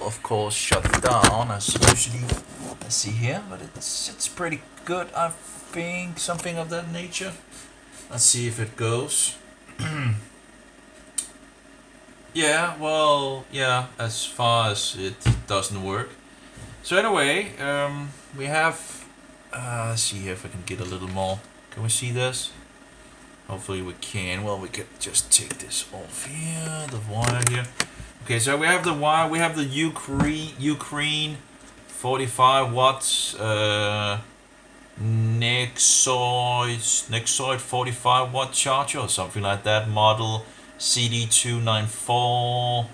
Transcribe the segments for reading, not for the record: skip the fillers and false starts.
of course shut down as usually. Let's see here, but it's pretty good, I think, something of that nature. Let's see if it goes. Yeah, well, yeah, as far as it doesn't work. So anyway, we have, let's see here if I can get a little more. Can we see this? Hopefully we can. Well, we could just take this off here, the wire here. Okay, so we have the wire, we have the Ugreen 45 watts Nexoid 45 watt charger or something like that, model CD294,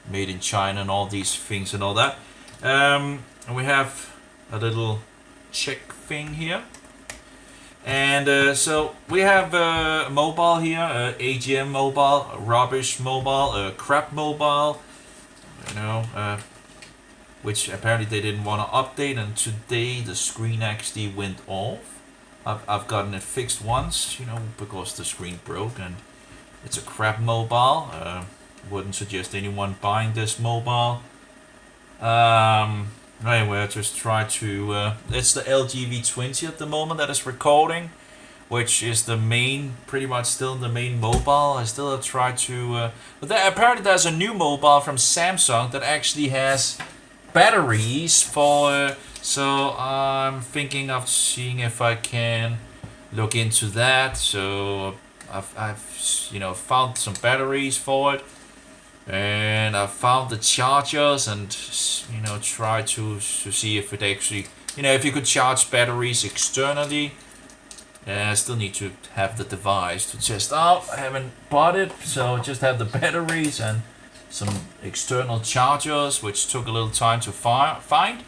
made in China and all these things and all that. And we have a little check thing here. And so we have mobile here, AGM mobile, rubbish mobile, crap mobile, you know, which apparently they didn't want to update, and today the screen actually went off. I've gotten it fixed once, you know, because the screen broke, and it's a crap mobile. Wouldn't suggest anyone buying this mobile. Anyway, I just try to, it's the LGV20 at the moment that is recording, which is the main, pretty much still the main mobile. I still have tried to, but apparently there's a new mobile from Samsung that actually has batteries for, so I'm thinking of seeing if I can look into that. So I've you know, found some batteries for it. And I found the chargers and, you know, try to see if it actually, you know, if you could charge batteries externally. I still need to have the device to test out. I haven't bought it, so I just have the batteries and some external chargers, which took a little time to find.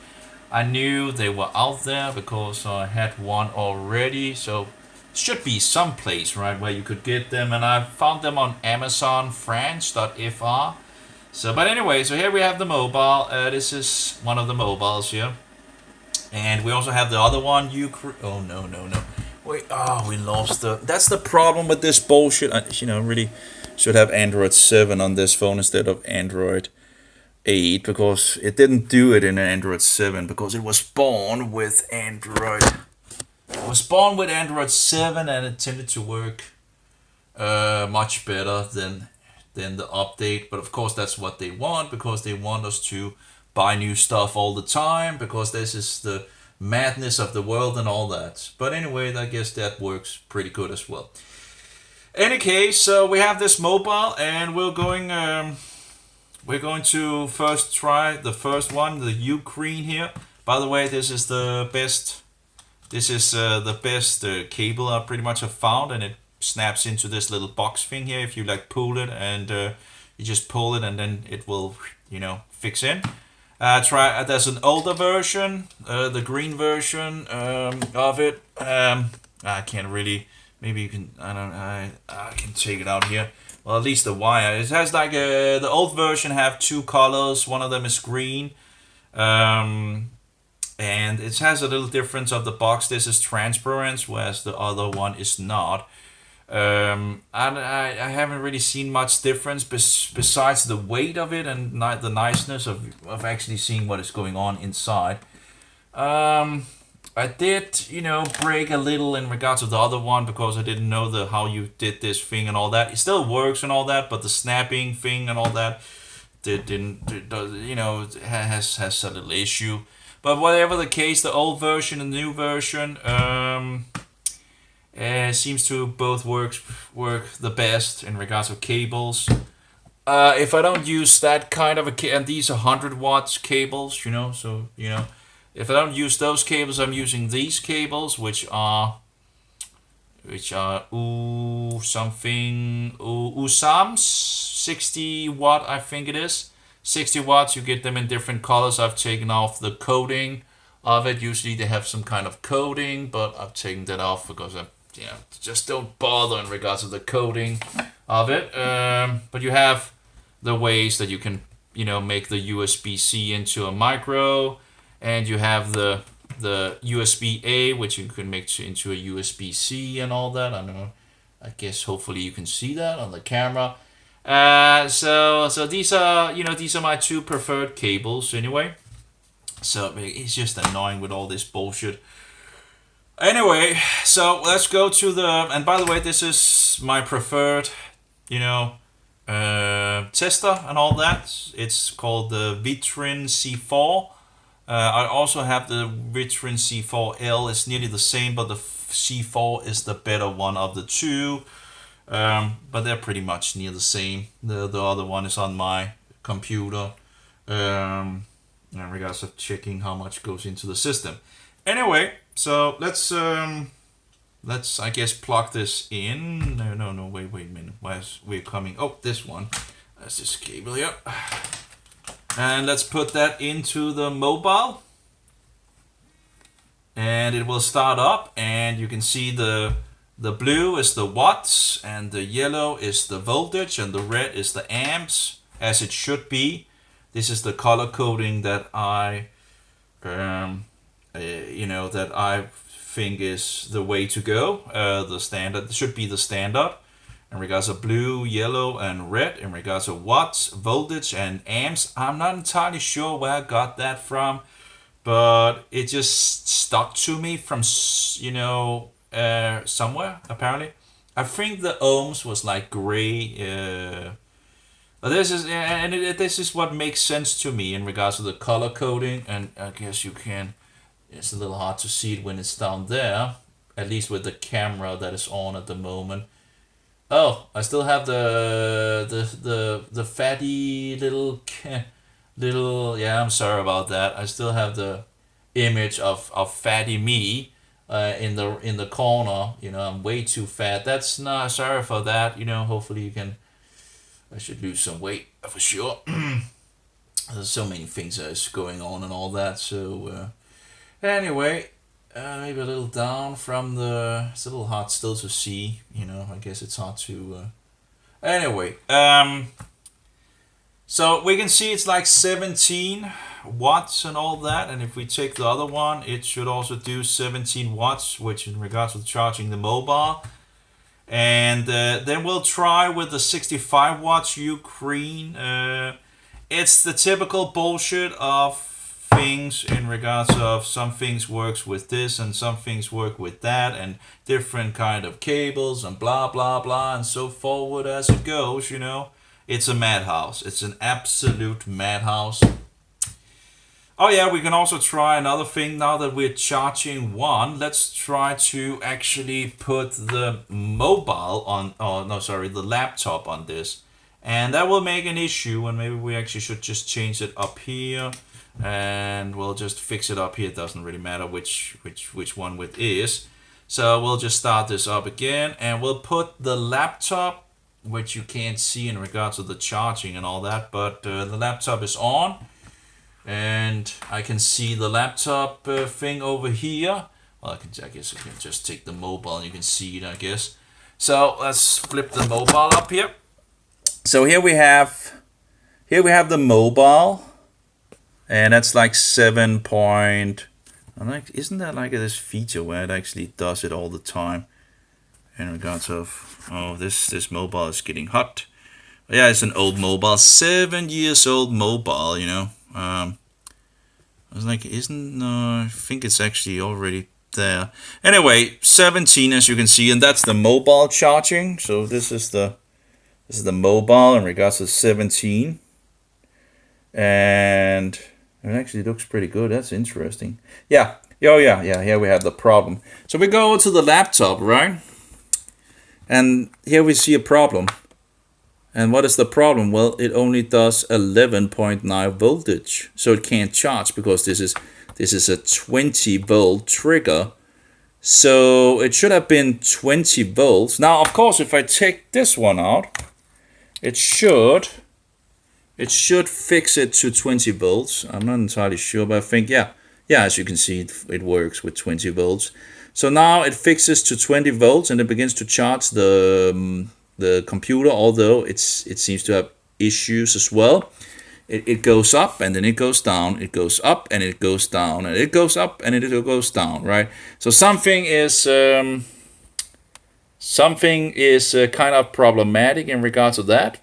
I knew they were out there because I had one already, so should be some place, right, where you could get them, and I found them on Amazon France.fr. So, but anyway, so here we have the mobile. This is one of the mobiles here, and we also have the other one. Oh no. Wait, we lost the. That's the problem with this bullshit. I, you know, really should have Android 7 on this phone instead of Android 8, because it didn't do it in Android 7 because it was born with Android. It was born with Android 7 and it tended to work much better than the update. But of course that's what they want, because they want us to buy new stuff all the time, because this is the madness of the world and all that. But anyway, I guess that works pretty good as well. Any case, so we have this mobile, and we're going to first try the first one, the Ugreen here. By the way, this is the best. This is the best cable I pretty much have found, and it snaps into this little box thing here. If you like pull it, and you just pull it, and then it will, you know, fix in. There's an older version, the green version of it. I can't really. Maybe you can. I can take it out here. Well, at least the wire. It has like the old version have two colors. One of them is green. And it has a little difference of the box. This is transparent, whereas the other one is not. And I haven't really seen much difference besides the weight of it and the niceness of actually seeing what is going on inside. I did, you know, break a little in regards to the other one because I didn't know how you did this thing and all that. It still works and all that, but the snapping thing and all that you know, has a little issue. But whatever the case, the old version and the new version seems to both work the best in regards to cables. If I don't use that kind of and these are 100 watts cables, you know, so, you know, if I don't use those cables, I'm using these cables, which are USAM's 60 watt, I think it is. 60 watts, you get them in different colors. I've taken off the coating of it. Usually they have some kind of coating, but I've taken that off because I, you know, just don't bother in regards to the coating of it. But you have the ways that you can, you know, make the USB-C into a micro, and you have the USB-A, which you can make into a USB-C and all that. I don't know. I guess hopefully you can see that on the camera. So these are, these are my two preferred cables anyway. So it's just annoying with all this bullshit. Anyway, so let's go to the, and by the way, this is my preferred, tester and all that. It's called the Ugreen C4. I also have the Ugreen C4L. It's nearly the same, but the C4 is the better one of the two. But they're pretty much near the same. The other one is on my computer. In regards of checking how much goes into the system. Anyway, so let's I guess plug this in. No, wait a minute. Where's we're coming? Oh, this one. That's this cable here. And let's put that into the mobile. And it will start up, and you can see the blue is the watts, and the yellow is the voltage, and the red is the amps, as it should be. This is the color coding that I, that I think is the way to go. The standard should be the standard in regards of blue, yellow, and red. In regards of watts, voltage, and amps, I'm not entirely sure where I got that from, but it just stuck to me from somewhere apparently. I think the ohms was like gray. But this is what makes sense to me in regards to the color coding, and I guess you can. It's a little hard to see it when it's down there, at least with the camera that is on at the moment. Oh, I still have the fatty little. Yeah, I'm sorry about that. I still have the image of fatty me in the corner. I'm way too fat. That's not sorry for that. Hopefully you can. I should lose some weight for sure. There's so many things that's going on and all that. So anyway, maybe a little down from the. It's a little hard still to see. I guess it's hard to. Anyway, so we can see it's like 17 watts and all that. And if we take the other one, it should also do 17 watts, which in regards to charging the mobile. And then we'll try with the 65 watts Ugreen. It's the typical bullshit of things in regards of some things works with this and some things work with that, and different kind of cables and blah blah blah and so forward as it goes. It's a madhouse. It's an absolute madhouse. Oh yeah, we can also try another thing now that we're charging one. Let's try to actually put the mobile on, the laptop on this. And that will make an issue, and maybe we actually should just change it up here. And we'll just fix it up here. It doesn't really matter which one it is. So we'll just start this up again, and we'll put the laptop, which you can't see in regards to the charging and all that, but the laptop is on. And I can see the laptop thing over here. Well, I guess I can just take the mobile and you can see it, I guess. So let's flip the mobile up here. So here we have the mobile, and that's like 7 point. Isn't that like this feature where it actually does it all the time? In regards of this mobile is getting hot. Yeah, it's an old mobile, 7 years old mobile. I was like, I think it's actually already there. Anyway, 17 as you can see, and that's the mobile charging. So this is the mobile in regards to 17. And it actually looks pretty good. That's interesting. Yeah. Oh yeah. Here we have the problem. So we go to the laptop, right? And here we see a problem. And what is the problem? Well, it only does 11.9 voltage, so it can't charge because this is a 20 volt trigger. So it should have been 20 volts. Now, of course, if I take this one out, it should fix it to 20 volts. I'm not entirely sure, but I think yeah, as you can see, it works with 20 volts. So now it fixes to 20 volts and it begins to charge the computer, although it seems to have issues as well. It goes up and then it goes down. It goes up and it goes down, and it goes up and it goes down. Right. So something is kind of problematic in regards to that.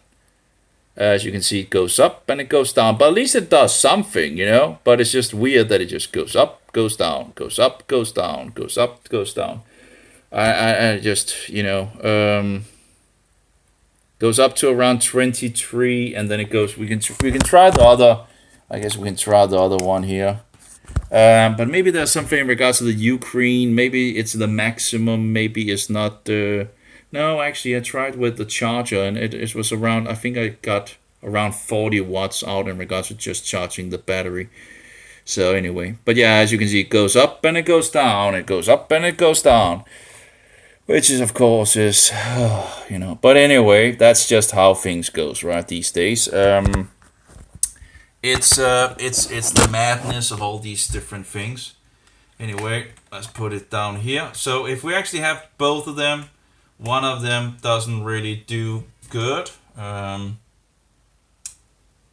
As you can see, it goes up and it goes down, but at least it does something, you know. But it's just weird that it just goes up, goes down, goes up, goes down, goes up, goes down. I just, you know, goes up to around 23, and then it goes. We can try the other. I guess we can try the other one here. But maybe there's something in regards to the Ugreen. Maybe it's the maximum. Maybe it's not the. No, actually, I tried with the charger, and it was around. I think I got around 40 watts out in regards to just charging the battery. So anyway, but yeah, as you can see, it goes up and it goes down. It goes up and it goes down. Which is, of course, is, you know. But anyway, that's just how things goes, right, these days. It's the madness of all these different things. Anyway, let's put it down here. So if we actually have both of them, one of them doesn't really do good.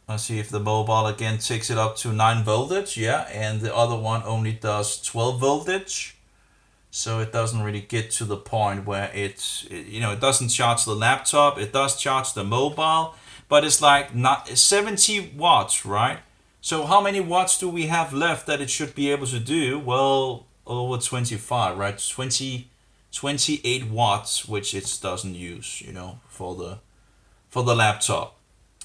Let's see if the mobile again takes it up to 9 voltage, yeah, and the other one only does 12 voltage. So it doesn't really get to the point where you know, it doesn't charge the laptop. It does charge the mobile, but it's like not 70 watts, right? So how many watts do we have left that it should be able to do? Well, over 25, right? 28 watts, which it doesn't use, you know, for the laptop.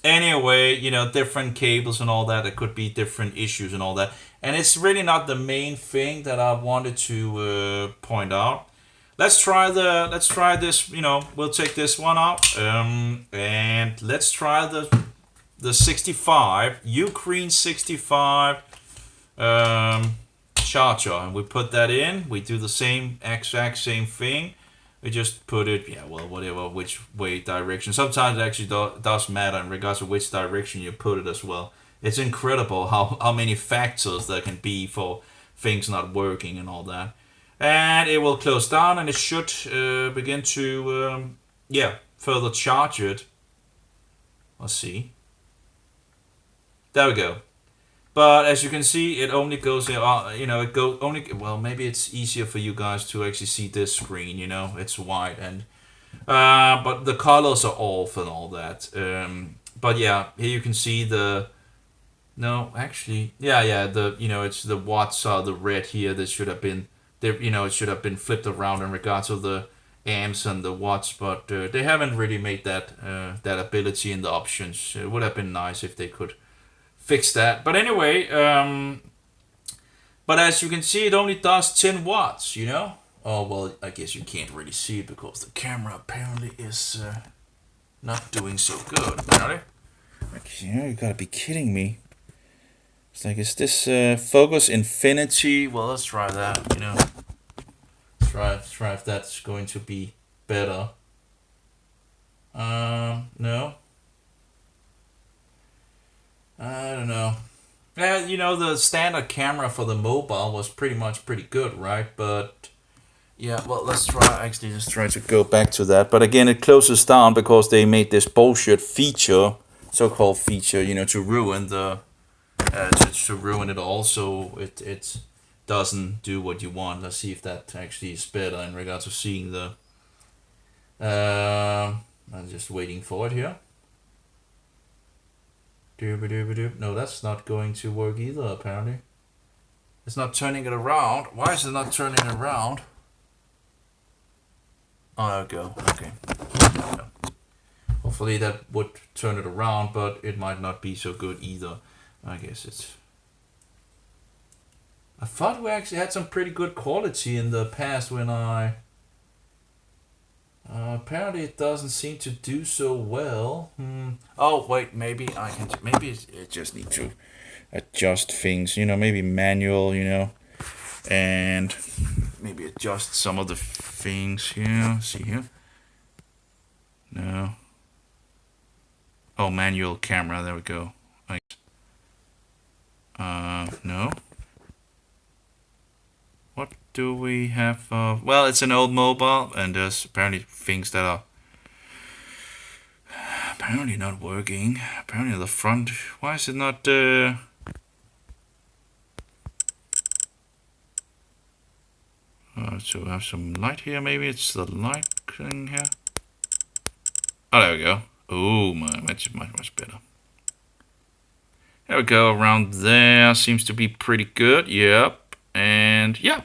Anyway, you know, different cables and all that. There could be different issues and all that. And it's really not the main thing that I wanted to point out. Let's try this. You know, we'll take this one out. And let's try the 65 Ugreen 65 charger, and we put that in. We do the same exact same thing. We just put it, yeah, well, whatever, which way direction. Sometimes it actually does matter in regards to which direction you put it as well. It's incredible how many factors there can be for things not working and all that. And it will close down, and it should begin to, yeah, further charge it. Let's see. There we go. But as you can see, it only goes, you know, it goes only, well, maybe it's easier for you guys to actually see this screen, you know, it's white, and, but the colors are off and all that. But yeah, here you can see no, actually, yeah, you know, it's the watts are the red here. That should have been, you know, it should have been flipped around in regards to the amps and the watts, but they haven't really made that ability in the options. It would have been nice if they could fix that. But anyway, but as you can see, it only does 10 watts, you know? Oh, well, I guess you can't really see it because the camera apparently is not doing so good, apparently. Okay, you gotta be kidding me. It's like, is this focus infinity? Well, let's try that, you know. Try if that's going to be better. No. I don't know. Yeah, you know, the standard camera for the mobile was pretty good, right? But yeah, well, let's try to go back to that. But again, it closes down because they made this bullshit feature, so-called feature, you know, to ruin the to ruin it all. So it doesn't do what you want. Let's see if that actually is better in regards to seeing the. I'm just waiting for it here. No, that's not going to work either, apparently. It's not turning it around. Why is it not turning it around? Oh, there we go. Okay. No. Hopefully that would turn it around, but it might not be so good either. I guess it's... I thought we actually had some pretty good quality in the past when I... apparently it doesn't seem to do so well. Oh wait, maybe I can. Maybe it just need to adjust things. You know, maybe manual. You know, and maybe adjust some of the things here. See here. No. Oh, manual camera. There we go. No. What do we have? Well, it's an old mobile, and there's apparently things that are apparently not working. Apparently the front. Why is it not? To have some light here. Maybe it's the light thing here. Oh, there we go. Oh, much better. There we go, around there seems to be pretty good. Yep, and yeah.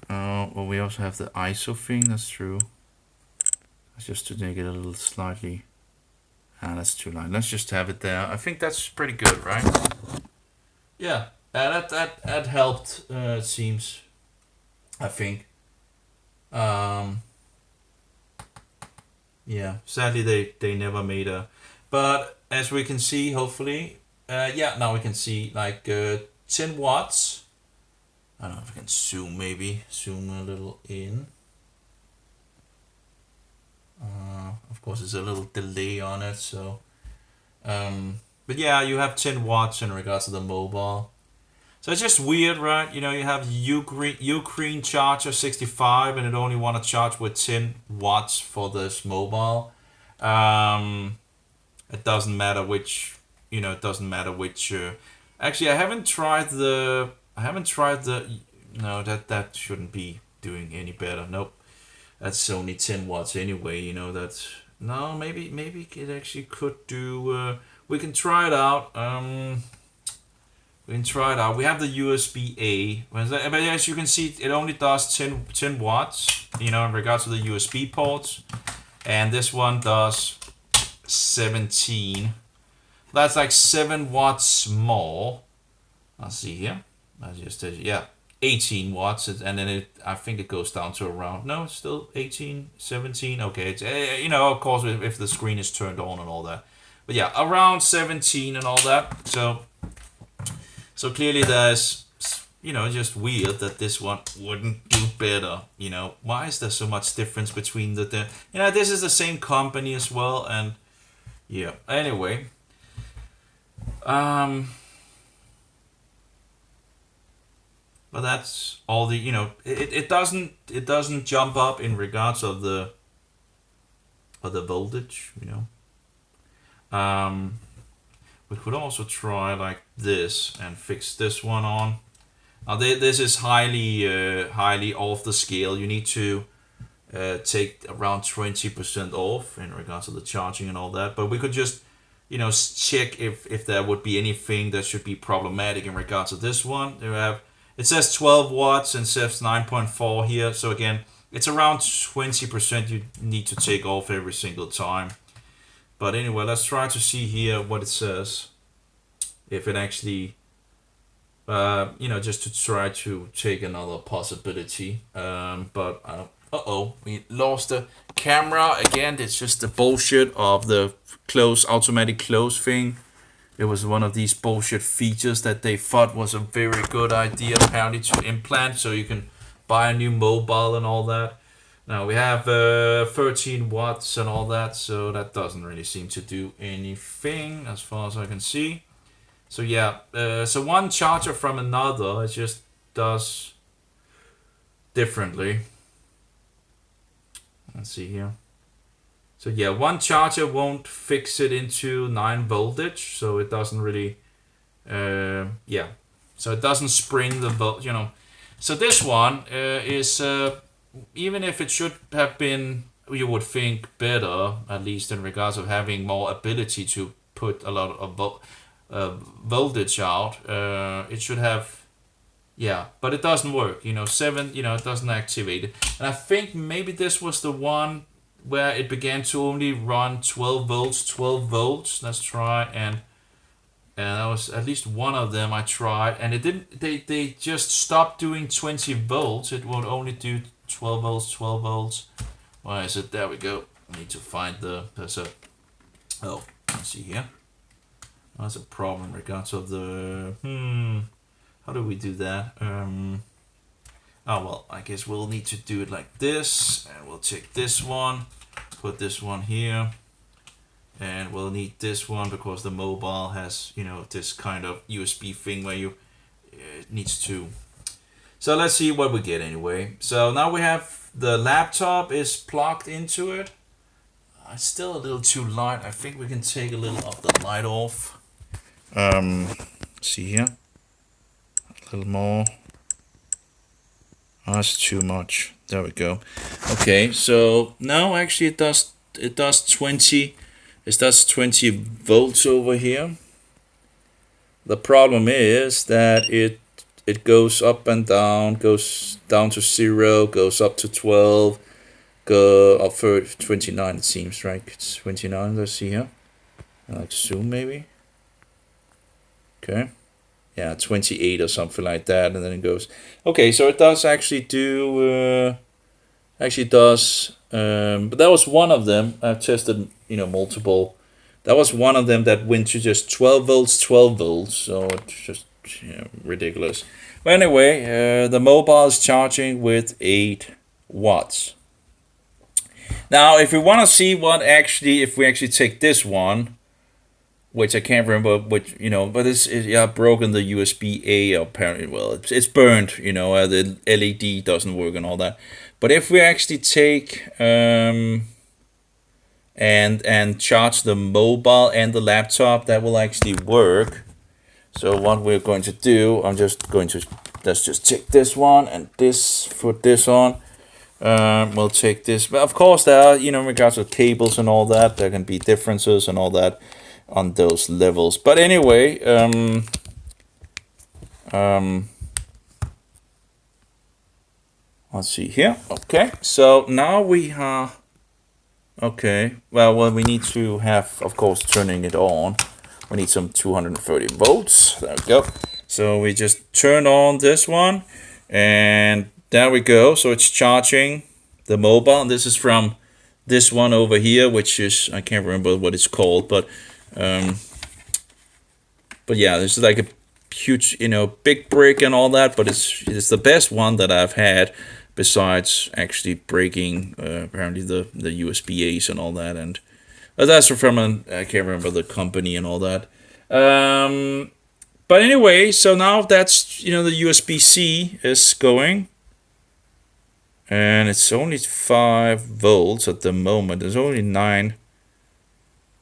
Well, we also have the ISO thing. That's true. That's just to make it a little slightly. That's too light. Let's just have it there. I think that's pretty good, right? Yeah, that helped. It seems. I think. Yeah. Sadly, they never made a. But as we can see, hopefully, yeah. Now we can see like 10 watts. I don't know if I can zoom. Maybe zoom a little in. Of course, there's a little delay on it, so. But yeah, you have 10 watts in regards to the mobile. So it's just weird, right? You know, you have Ugreen charger 65 and it only want to charge with 10 watts for this mobile. It doesn't matter which, it doesn't matter which. Actually, I haven't tried the. No, that shouldn't be doing any better. Nope. That's only 10 watts anyway, that's. No, maybe it actually could do. We can try it out. We can try it out. We have the USB-A. But as you can see, it only does 10 watts, in regards to the USB ports. And this one does 17. That's like 7 watts more. I'll see here. I just yeah, 18 watts, and then I think it goes down to around. No, it's still 18, 17. Okay, it's of course if the screen is turned on and all that. But yeah, around 17 and all that. So clearly there's just weird that this one wouldn't do better. Why is there so much difference between the this is the same company as well, and yeah. Anyway, but that's all the it doesn't jump up in regards of the voltage. We could also try like this and fix this one on. Now this is highly off the scale. You need to take around 20% off in regards to the charging and all that. But we could just check if there would be anything that should be problematic in regards to this one. It says 12 watts and says 9.4 here. So again, it's around 20% you need to take off every single time. But anyway, let's try to see here what it says. If it actually, just to try to take another possibility. But, we lost the camera again. It's just the bullshit of the automatic close thing. It was one of these bullshit features that they thought was a very good idea apparently to implant so you can buy a new mobile and all that. Now we have 13 watts and all that, so that doesn't really seem to do anything as far as I can see. So yeah, so one charger from another, it just does differently. Let's see here. So yeah, one charger won't fix it into 9 voltage, so it doesn't really, yeah. So it doesn't spring the So this one is, even if it should have been, you would think, better, at least in regards of having more ability to put a lot of voltage out, it should have, yeah, but it doesn't work. 7, it doesn't activate it. And I think maybe this was the one where it began to only run 12 volts. Let's try, and that was at least one of them I tried, and it didn't. They just stopped doing 20 volts. It would only do 12 volts. Why is it? There we go. I need to find there's a. Oh, let's see here. That's a problem in regards of the. How do we do that? Oh well, I guess we'll need to do it like this, and we'll take this one, put this one here, and we'll need this one because the mobile has this kind of USB thing where it needs to. So let's see what we get anyway. So now we have the laptop is plugged into it. It's still a little too light. I think we can take a little of the light off. See here, a little more. Oh, that's too much. There we go. Okay, so now actually it does it does 20 volts over here. The problem is that it goes up and down, goes down to 0, goes up to 12, go up for 29 it seems, right? It's 29, let's see here. Like zoom maybe. Okay. Yeah, 28 or something like that, and then it goes. Okay, so it does actually do, but that was one of them. I've tested, multiple. That was one of them that went to just 12 volts, so it's just ridiculous. But anyway, the mobile is charging with 8 watts. Now, if we want to see if we actually take this one, which I can't remember, but it's broken the USB-A apparently. Well, it's burned, the LED doesn't work and all that. But if we actually take and charge the mobile and the laptop, that will actually work. So what we're going to do, let's just take this one and put this on. We'll take this, but of course there are, in regards to cables and all that, there can be differences and all that on those levels. But anyway, let's see here. Okay, so now we are okay. Well, we need to have, of course, turning it on. We need some 230 volts. There we go. So we just turn on this one, and there we go. So it's charging the mobile. And this is from this one over here, which is, I can't remember what it's called, but yeah, this is like a huge, big brick and all that, but it's the best one that I've had, besides actually breaking apparently the USB-A's and all that. And that's from I can't remember the company and all that. But anyway, so now that's, the USB-C is going, and it's only 5 volts at the moment. There's only 9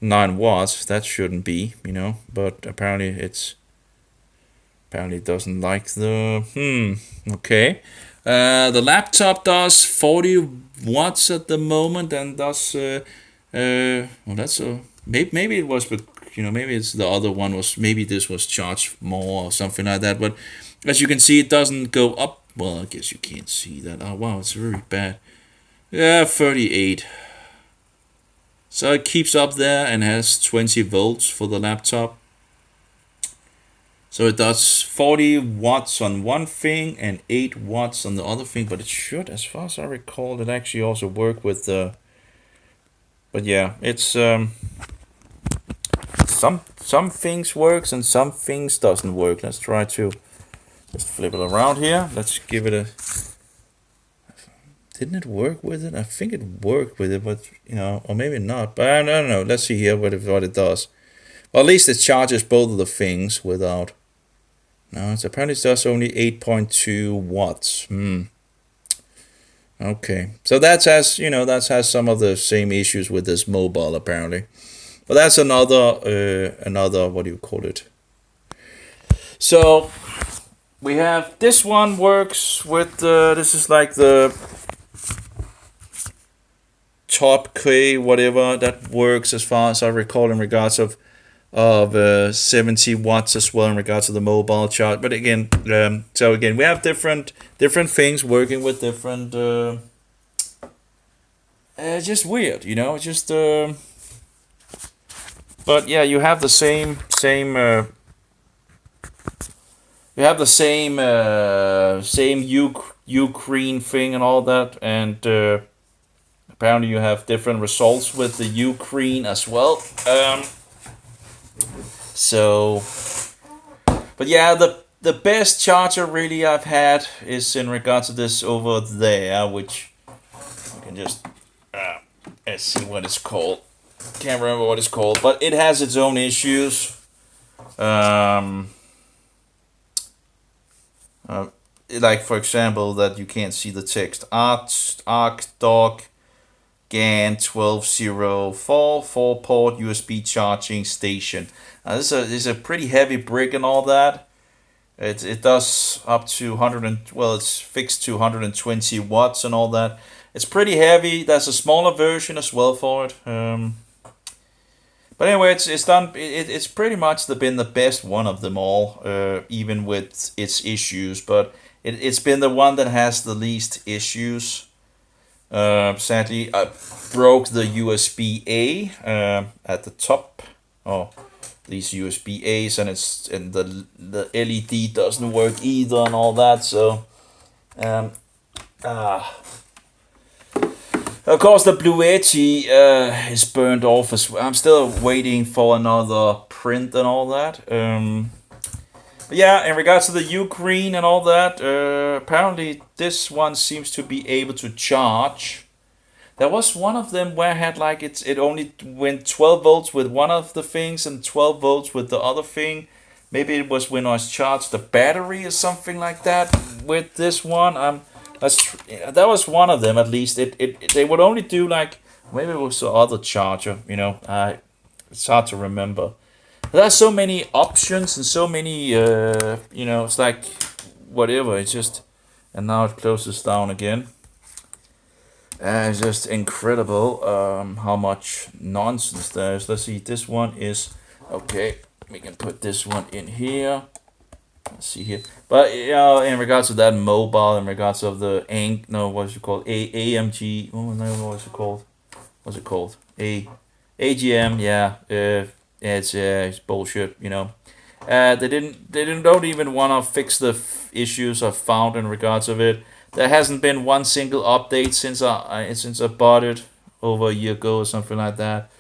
watts. That shouldn't be, but apparently it doesn't like the okay. The laptop does 40 watts at the moment, and does well, that's maybe it was, but maybe it's the other one was, maybe this was charged more or something like that. But as you can see, it doesn't go up. Well, I guess you can't see that. Oh wow, it's very bad. Yeah, 38. So it keeps up there and has 20 volts for the laptop. So it does 40 watts on one thing and 8 watts on the other thing. But it should, as far as I recall, it actually also work with the. But yeah, it's some things works and some things doesn't work. Let's try to just flip it around here. Let's give it a. Didn't it work with it? I think it worked with it, but or maybe not. But I don't know. Let's see here what it does. Well, at least it charges both of the things without. No, it's apparently does only 8.2 watts. Okay, so that has some of the same issues with this mobile apparently. But that's another what do you call it? So we have this one works with this is like the top K whatever that works as far as I recall in regards of 70 watts as well in regards to the mobile charge. But again, so again we have different things working with different. Just weird, just. But yeah, you have the same. You have the same Ugreen thing and all that, and apparently you have different results with the Ugreen as well. So, but yeah, the best charger really I've had is in regards to this over there, which you can just let's see what it's called. Can't remember what it's called, but it has its own issues. Like for example, that you can't see the text. Darkijah2023Nov13 4-port USB charging station. This is a pretty heavy brick and all that. It does up to 100 and well, it's fixed to 120 watts and all that. It's pretty heavy. There's a smaller version as well for it. But anyway, it's done. It's pretty much been the best one of them all, even with its issues. But it's been the one that has the least issues. Sadly, I broke the USB-A at the top. Oh, these USB-As, and the LED doesn't work either, and all that. So, of course, the Blue Yeti is burned off as well. I'm still waiting for another print and all that. But yeah, in regards to the Ugreen and all that, apparently this one seems to be able to charge. There was one of them where I had like it only went 12 volts with one of the things and 12 volts with the other thing. Maybe it was when I charged the battery or something like that with this one. That was one of them at least. They would only do like, maybe it was the other charger, you know. It's hard to remember. There's so many options and so many, you know, it's like whatever. It's just, and now it closes down again. It's just incredible how much nonsense there is. Let's see, this one is, okay, we can put this one in here. Let's see here. But, you know, in regards to that mobile, in regards of the what's it called? AMG, oh no, what's it called? What's it called? AGM, yeah. It's bullshit, you know. Don't even want to fix the issues I found in regards of it. There hasn't been one single update since I bought it over a year ago or something like that.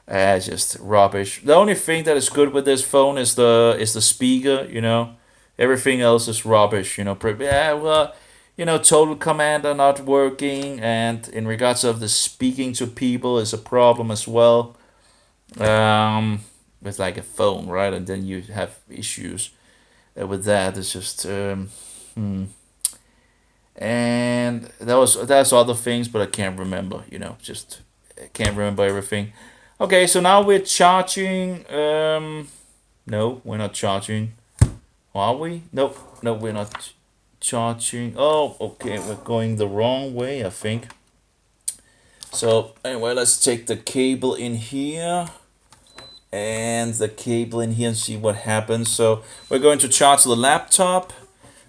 It's just rubbish. The only thing that is good with this phone is the speaker, you know. Everything else is rubbish, you know. You know, total command are not working, and in regards of the speaking to people is a problem as well. With like a phone, right? And then you have issues with that. It's just and there's other things, but I can't remember. You know, just I can't remember everything. Okay, so now we're charging. No, we're not charging. Are we? Nope. No, we're not charging. Oh, okay, we're going the wrong way, I think. So anyway, let's take the cable in here. And the cable in here and see what happens. So we're going to charge the laptop,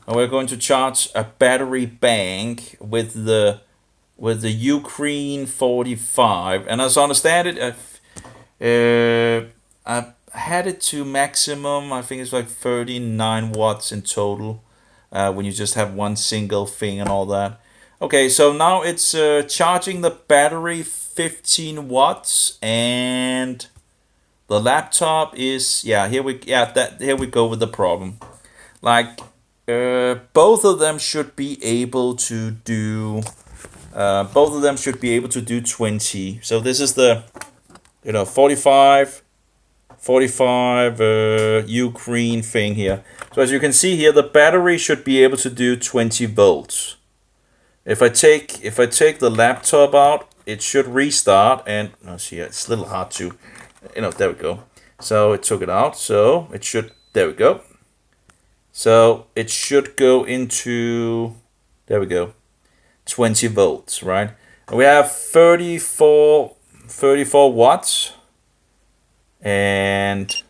and we're going to charge a battery bank with the Ugreen 45. And as I understand it, I've had it to maximum. I think it's like 39 watts in total. When you just have one single thing and all that. Okay, so now it's charging the battery 15 watts and the laptop is, here we go with the problem. Like, both of them should be able to do 20. So this is the, 45 Ugreen thing here. So as you can see here, the battery should be able to do 20 volts. If I take the laptop out, it should restart, and let's see, it's a little hard to. There we go. So it took it out. So it should, there we go. So it should go into, there we go, 20 volts, right? And we have 34 watts and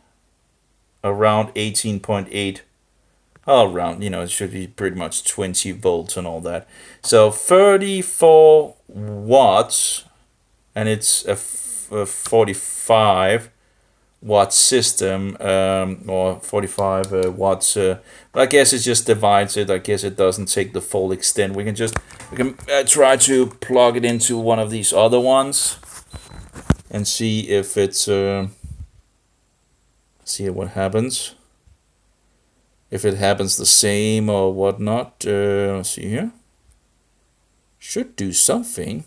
around 18.8. All around, it should be pretty much 20 volts and all that. So 34 watts, and it's a 45 watt system, or 45 watts, but I guess it just divides it. I guess it doesn't take the full extent. We can try to plug it into one of these other ones and see if it's see what happens, if it happens the same or whatnot. Let's see here, should do something.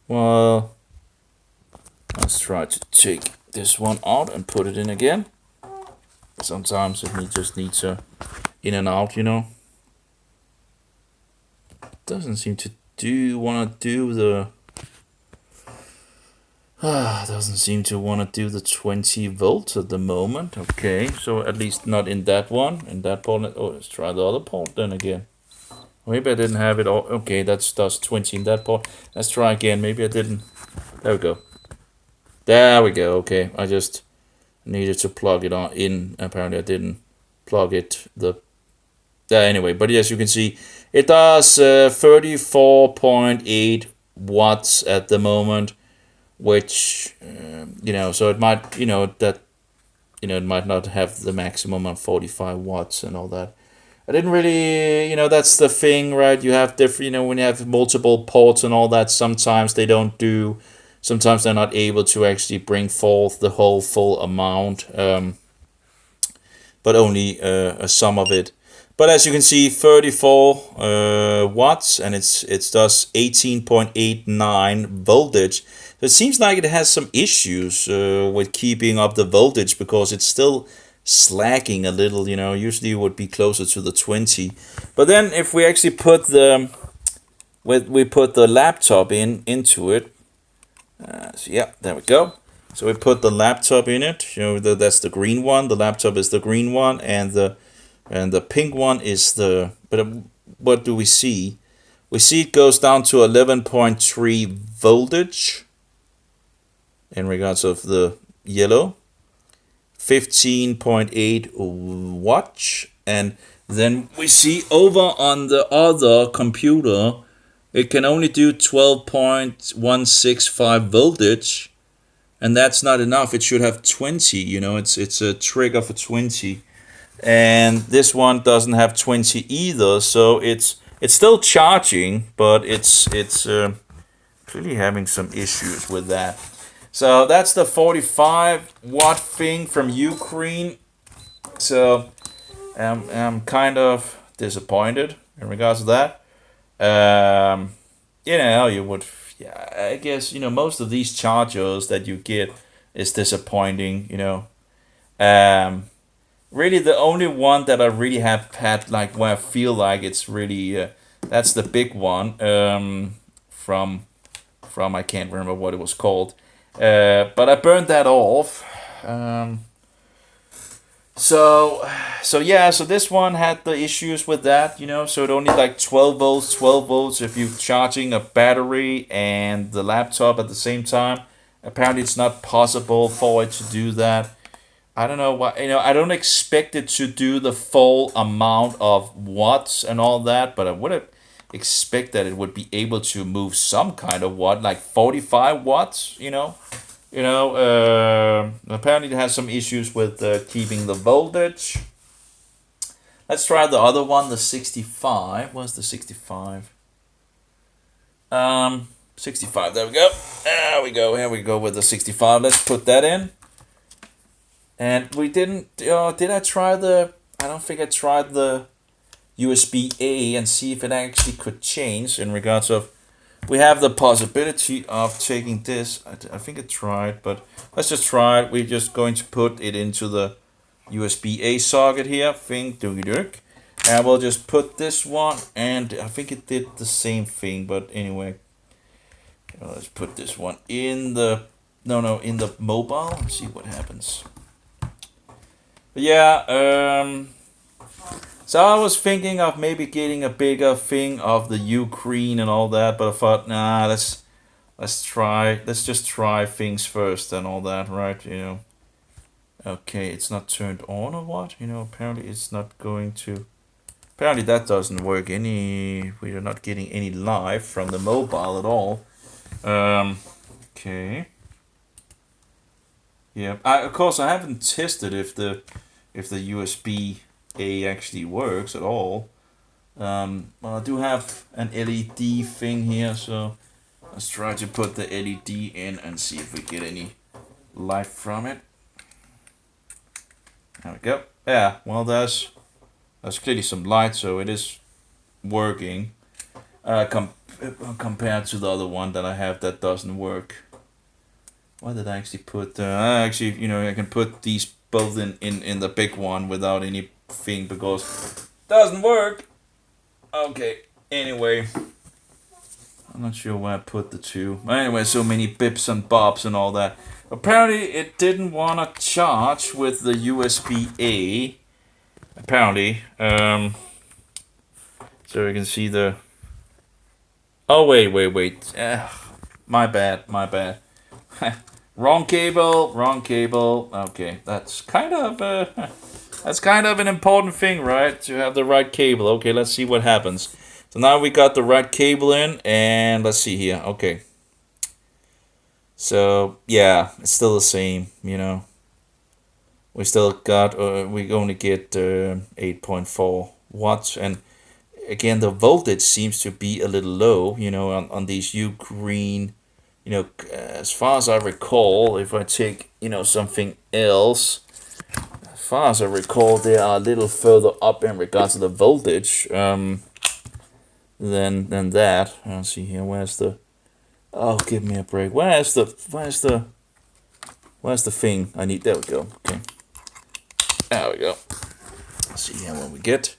Well, let's try to take this one out and put it in again. Sometimes it just needs a in and out, Doesn't seem to want to do the. Doesn't seem to want to do the 20 volts at the moment. Okay, so at least not in that one. In that port. Oh, let's try the other port then again. Maybe I didn't have it all. Okay, that's 20 in that part. Let's try again. Maybe I didn't. There we go. There we go. Okay, I just needed to plug it on in. Apparently I didn't plug it anyway, but yes, you can see it does 34.8 watts at the moment, which so it might it might not have the maximum of 45 watts and all that. I didn't really, that's the thing, right? You have different, when you have multiple ports and all that, sometimes sometimes they're not able to actually bring forth the whole full amount, but only a sum of it. But as you can see, 34 watts, and it does 18.89 voltage. So it seems like it has some issues with keeping up the voltage, because it's still slacking a little. Usually it would be closer to the 20. But then if we actually put the laptop into it, so yeah, there we go. So we put the laptop in it. That's the green one. The laptop is the green one, and the pink one is the. But what do we see? We see it goes down to 11.3 voltage in regards of the yellow, 15.8 watts, and then we see over on the other computer it can only do 12.165 voltage, and that's not enough. It should have 20. It's a trigger for 20, and this one doesn't have 20 either. So it's still charging, but it's clearly having some issues with that. So that's the 45 watt thing from Ugreen. So I'm kind of disappointed in regards to that. You would, I guess, most of these chargers that you get is disappointing. Really the only one that I really have had, like, where I feel like it's really that's the big one from I can't remember what it was called. But I burned that off. So this one had the issues with that, so it only like 12 volts if you're charging a battery and the laptop at the same time. Apparently it's not possible for it to do that. I don't know why, I don't expect it to do the full amount of watts and all that, but I would have expect that it would be able to move some kind of watt, like 45 watts, apparently it has some issues with keeping the voltage. Let's try the other one, the 65. What's the 65? 65, there we go. Here we go with the 65. Let's put that in. And we didn't, did I try I don't think I tried the USB-A and see if it actually could change in regards of, we have the possibility of taking this. I think I tried, but let's just try it. We're just going to put it into the USB-A socket here. And we'll just put this one, and I think it did the same thing, but anyway. Let's put this one in the, in the mobile. Let's see what happens. But yeah, so I was thinking of maybe getting a bigger thing of the Ugreen and all that, but I thought, nah, let's just try things first and all that, right? Okay, it's not turned on or what? Apparently it's not going to. Apparently that doesn't work. We are not getting any live from the mobile at all. Okay. Yeah, of course I haven't tested if the USB-A actually works at all. Well, I do have an LED thing here, so let's try to put the LED in and see if we get any light from it. There we go. Yeah, well, there's clearly some light, so it is working. Compared to the other one that I have that doesn't work. Why did I actually put? I can put these both in the big one without anything because it doesn't work. Okay. Anyway, I'm not sure where I put the two. Anyway, so many bips and bobs and all that. Apparently, it didn't want to charge with the USB-A. Apparently, So you can see the... Oh, wait. My bad. Wrong cable. Okay, that's kind of an important thing, right? To have the right cable. Okay, let's see what happens. So now we got the right cable in, and let's see here. Okay. So yeah, it's still the same, you know. We still got, we only get 8.4 watts, and again the voltage seems to be a little low, you know, on these Ugreen. You know, as far as I recall, if I take, you know, something else, as far as I recall, they are a little further up in regards to the voltage than that. Let's see here. Where's the? Oh, give me a break. Where's the thing I need? There we go. Okay. There we go. Let's see here what we get.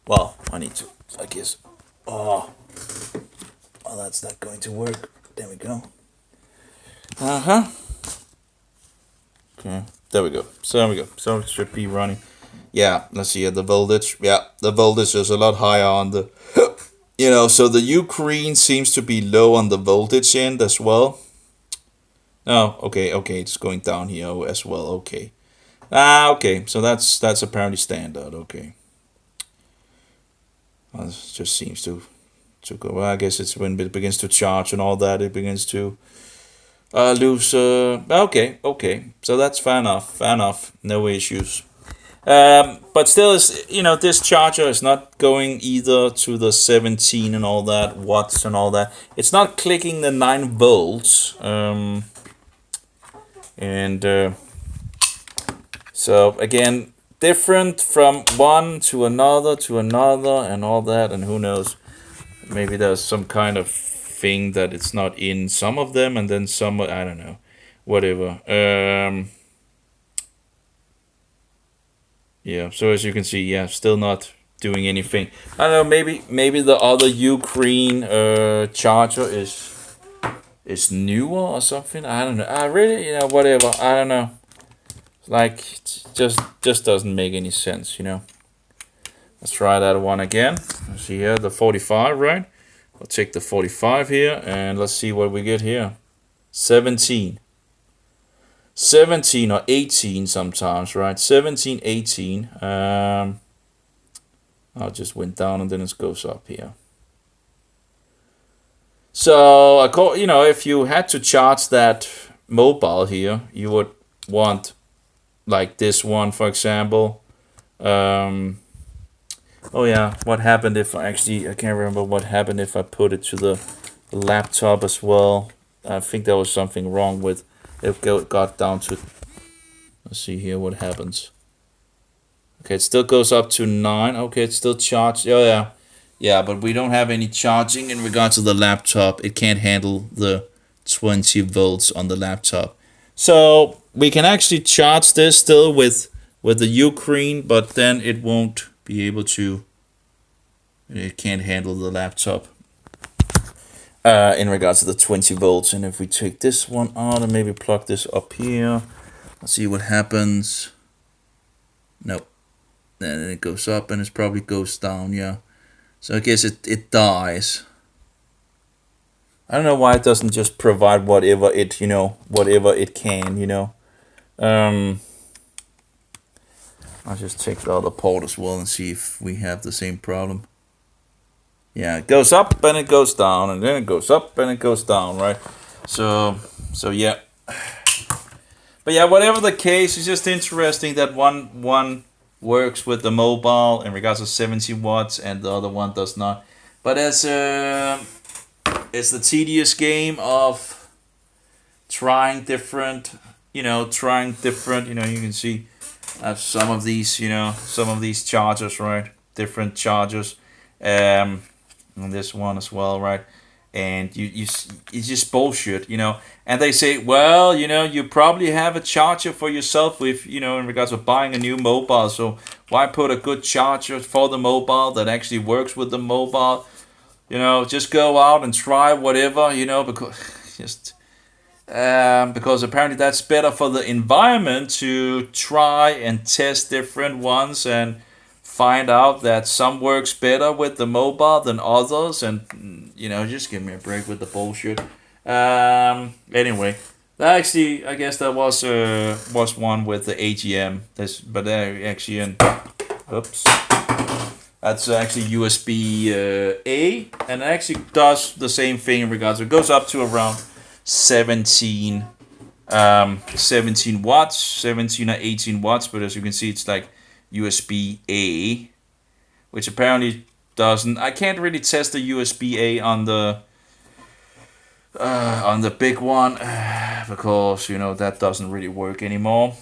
Well, I need to, I guess. Oh, well, that's not going to work. There we go. Okay, there we go. So it should be running. Yeah, let's see the voltage. Yeah, the voltage is a lot higher on the, you know, so the Ugreen seems to be low on the voltage end as well. Oh, okay, it's going down here as well. Okay. Okay, so that's apparently standard. Okay. Well, it just seems to go. Well, I guess it's when it begins to charge and all that, it begins to lose. Okay. So that's fair enough. No issues. But still, is, you know, this charger is not going either to the 17 and all that watts and all that. It's not clicking the 9 volts. So again, different from one to another and all that, and who knows, maybe there's some kind of thing that it's not in some of them, and then some, I don't know, whatever. Yeah, so as you can see, yeah, still not doing anything. I don't know, maybe the other Ugreen charger is newer or something. I don't know. I really, you know, whatever. I don't know. Like, just doesn't make any sense, you know. Let's try that one again. Let's see here, the 45, right? I'll take the 45 here, and let's see what we get here. 17 or 18 sometimes, right? 17, 18. I just went down and then it goes up here. So, you know, if you had to charge that mobile here, you would want, like this one, for example. Oh yeah, what happened if I can't remember what happened if I put it to the laptop as well. I think there was something wrong with it. Got down to, let's see here what happens. Okay, it still goes up to 9. Okay, it's still charged. Oh yeah, but we don't have any charging in regards to the laptop. It can't handle the 20 volts on the laptop. So we can actually charge this still with the Ugreen, but then it won't be able to. It can't handle the laptop in regards to the 20 volts. And if we take this one out and maybe plug this up here, let's see what happens. Nope. Then it goes up and it probably goes down. Yeah. So I guess it dies. I don't know why it doesn't just provide whatever it can, you know. I'll just take the other port as well and see if we have the same problem. Yeah, it goes up and it goes down, and then it goes up and it goes down, right? So yeah. But yeah, whatever the case, it's just interesting that one works with the mobile in regards to 70 watts and the other one does not. But it's the tedious game of trying different, you can see some of these chargers, right? Different chargers, and this one as well, right? And it's just bullshit, you know. And they say, well, you know, you probably have a charger for yourself with, you know, in regards to buying a new mobile. So why put a good charger for the mobile that actually works with the mobile? You know, just go out and try whatever, you know, because apparently that's better for the environment to try and test different ones and find out that some works better with the mobile than others, and you know, just give me a break with the bullshit. Anyway, that actually, I guess that was one with the AGM. But actually, oops, that's actually USB A, and it actually does the same thing in regards to, it goes up to around 17 watts, 17 or 18 watts, but as you can see, it's like USB A, which apparently doesn't. I can't really test the USB A on the big one because you know that doesn't really work anymore.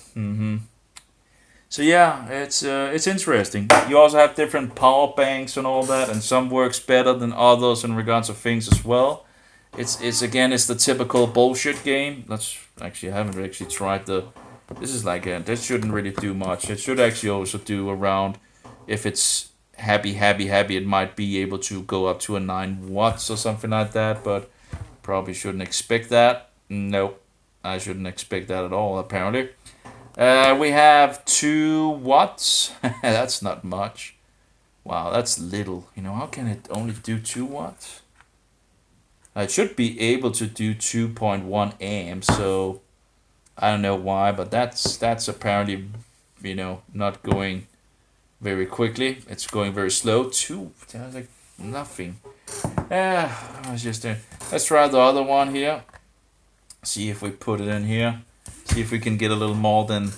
So yeah, it's interesting. You also have different power banks and all that, and some works better than others in regards to things as well. It's the typical bullshit game. Let's actually, I haven't actually tried the. This is like this shouldn't really do much. It should actually also do around, if it's happy, it might be able to go up to a 9 watts or something like that. But probably shouldn't expect that. Nope, I shouldn't expect that at all. Apparently, we have 2 watts. That's not much. Wow, that's little. You know, how can it only do 2 watts? It should be able to do 2.1 amps, so I don't know why, but that's apparently, you know, not going very quickly. It's going very slow. That's like nothing. I was just let's try the other one here. See if we put it in here. See if we can get a little more than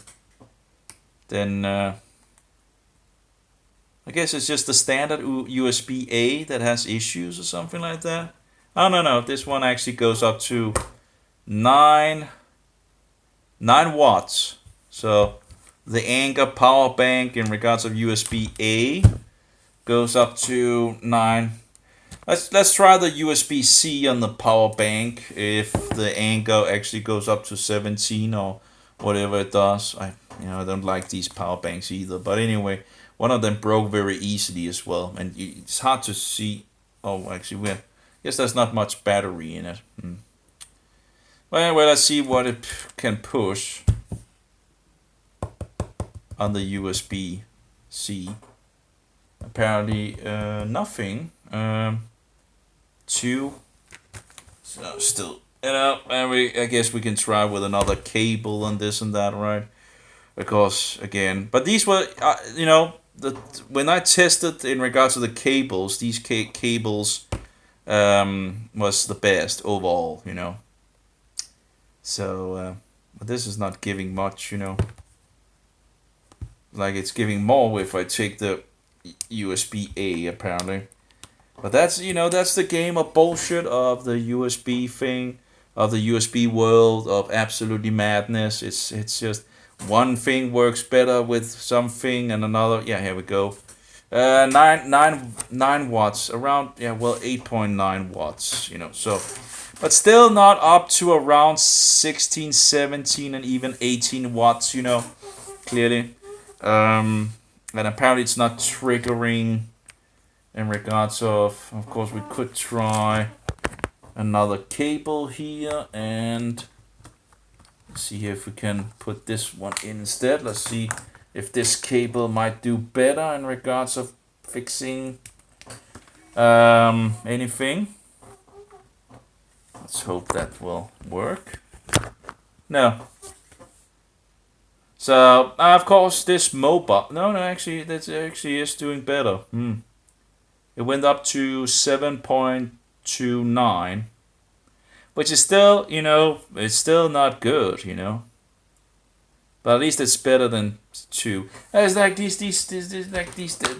I guess it's just the standard USB A that has issues or something like that. Oh, no, this one actually goes up to 9 watts. So the Anker power bank in regards of USB A goes up to 9. Let's try the USB C on the power bank. If the Anker actually goes up to 17 or whatever it does. I don't like these power banks either. But anyway, one of them broke very easily as well, and it's hard to see. Oh, actually, guess there's not much battery in it. Well, let's see what it can push on the USB-C. Apparently, nothing. 2. So still, and I guess we can try with another cable and this and that, right? Because again, but these were, when I tested in regards to the cables, these cables was the best overall, you know. So, but this is not giving much, you know. Like it's giving more if I take the USB A apparently. But that's the game of bullshit of the USB thing, of the USB world of absolutely madness. It's just one thing works better with something and another. Yeah, here we go. 9 watts, around 8.9 watts, you know, so, but still not up to around 16, 17 and even 18 watts, you know, clearly. And apparently it's not triggering in regards of course we could try another cable here, and let's see if we can put this one in instead. Let's see if this cable might do better in regards of fixing anything. Let's hope that will work. No. So of course this mobile. No, actually that actually is doing better. It went up to 7.29, which is still, you know, it's still not good, you know. But at least it's better than 2. There's like these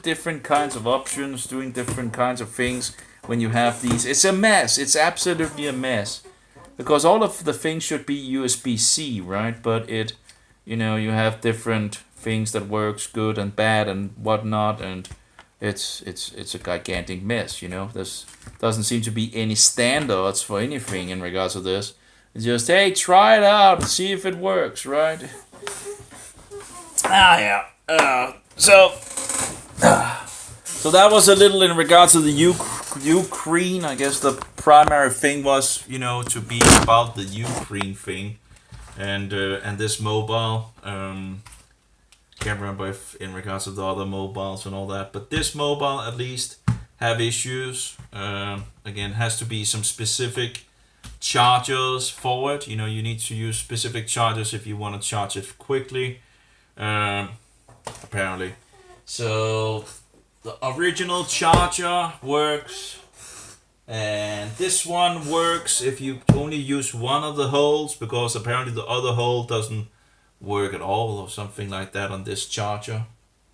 different kinds of options, doing different kinds of things when you have these. It's a mess. It's absolutely a mess. Because all of the things should be USB-C, right? But you have different things that works good and bad and whatnot, and it's a gigantic mess, you know. There's doesn't seem to be any standards for anything in regards to this. It's just, hey, try it out, see if it works, right? So that was a little in regards to the Ugreen. I guess the primary thing was, you know, to be about the Ugreen thing, and this mobile. Can't remember if in regards to the other mobiles and all that, but this mobile at least have issues. Again, has to be some specific chargers for it. You know, you need to use specific chargers if you want to charge it quickly. Apparently. So the original charger works, and this one works if you only use one of the holes, because apparently the other hole doesn't work at all or something like that on this charger.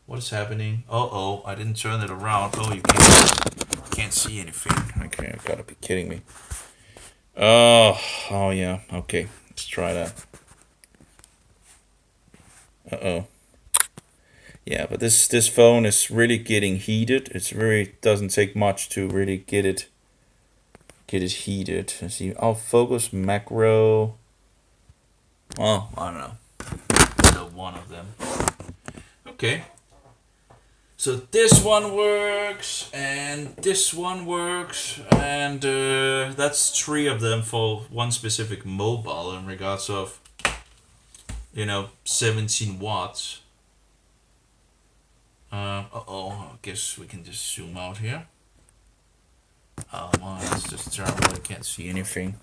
What is happening? Oh, I didn't turn it around. Oh, you can't see anything. Okay, you gotta be kidding me. Oh yeah. Okay, let's try that. Yeah, but this phone is really getting heated. It's really doesn't take much to really get it heated. Let's see. I'll focus macro. Well, I don't know. So one of them. Okay. So this one works, and this one works, and that's 3 of them for one specific mobile in regards of, 17 watts. I guess we can just zoom out here. Oh man, that's just terrible. I can't see anything.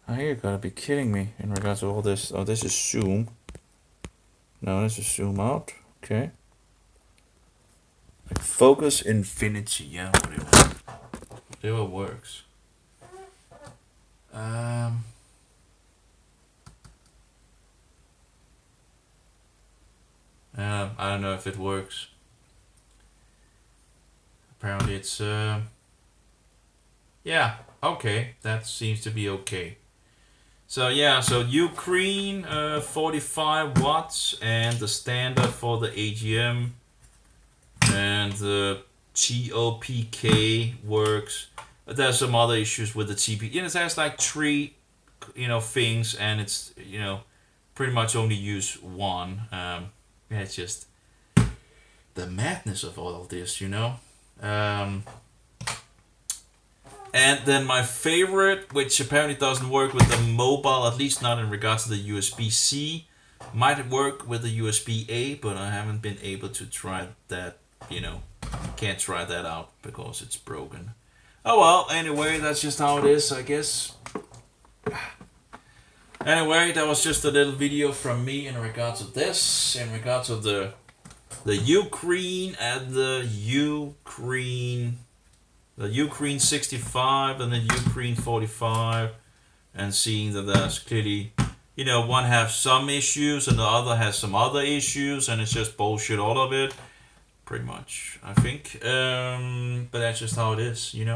Oh, you gotta be kidding me in regards to all this. Oh, this is zoom. No, this is zoom out. Okay. Like focus infinity. Yeah, whatever. Whatever works. I don't know if it works. Apparently it's yeah, okay, that seems to be okay. So yeah, so Ugreen 45 watts, and the standard for the AGM, and the TOPK works. But there's some other issues with the TP. It has like 3 things, and it's pretty much only use one. Yeah, it's just the madness of all of this, And then my favorite, which apparently doesn't work with the mobile, at least not in regards to the USB-C, might work with the USB-A, but I haven't been able to try that, can't try that out because it's broken. Oh well, anyway, that's just how it is, I guess. Anyway, that was just a little video from me in regards of this, in regards of the Ugreen and the Ugreen 65 and the Ugreen 45, and seeing that there's clearly, one has some issues and the other has some other issues, and it's just bullshit, all of it, pretty much, I think. But that's just how it is, you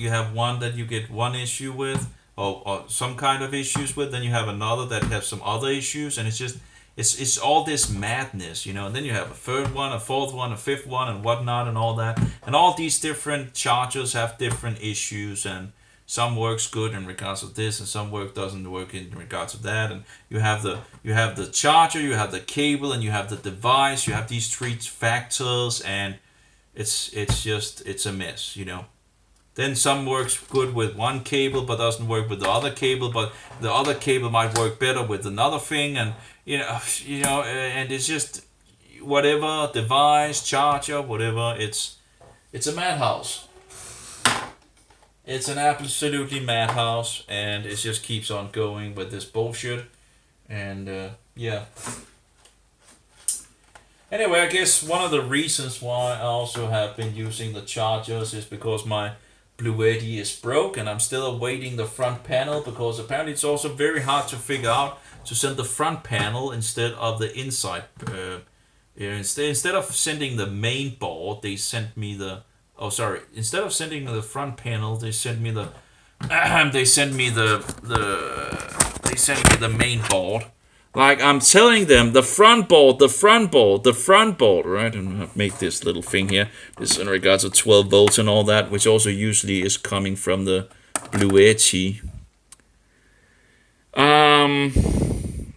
have one that you get one issue with, or some kind of issues with, then you have another that has some other issues, and it's just, it's all this madness, and then you have a third one, a fourth one, a fifth one, and whatnot, and all that, and all these different chargers have different issues, and some works good in regards of this, and some doesn't work in regards of that, and you have the charger, you have the cable, and you have the device, you have these 3 factors, and it's a mess, Then some works good with one cable but doesn't work with the other cable, but the other cable might work better with another thing, and and it's just whatever device, charger, whatever. It's a madhouse. It's an absolutely madhouse, and it just keeps on going with this bullshit, and yeah. Anyway, I guess one of the reasons why I also have been using the chargers is because my Bluetti is broke, and I'm still awaiting the front panel, because apparently it's also very hard to figure out to send the front panel instead of the inside. Instead of sending the main board, they sent me the. Oh, sorry. Instead of sending the front panel, they sent me the. They sent me the main board. Like I'm telling them, the front board, right? And I've made this little thing here. This is in regards to 12 volts and all that, which also usually is coming from the Bluetti.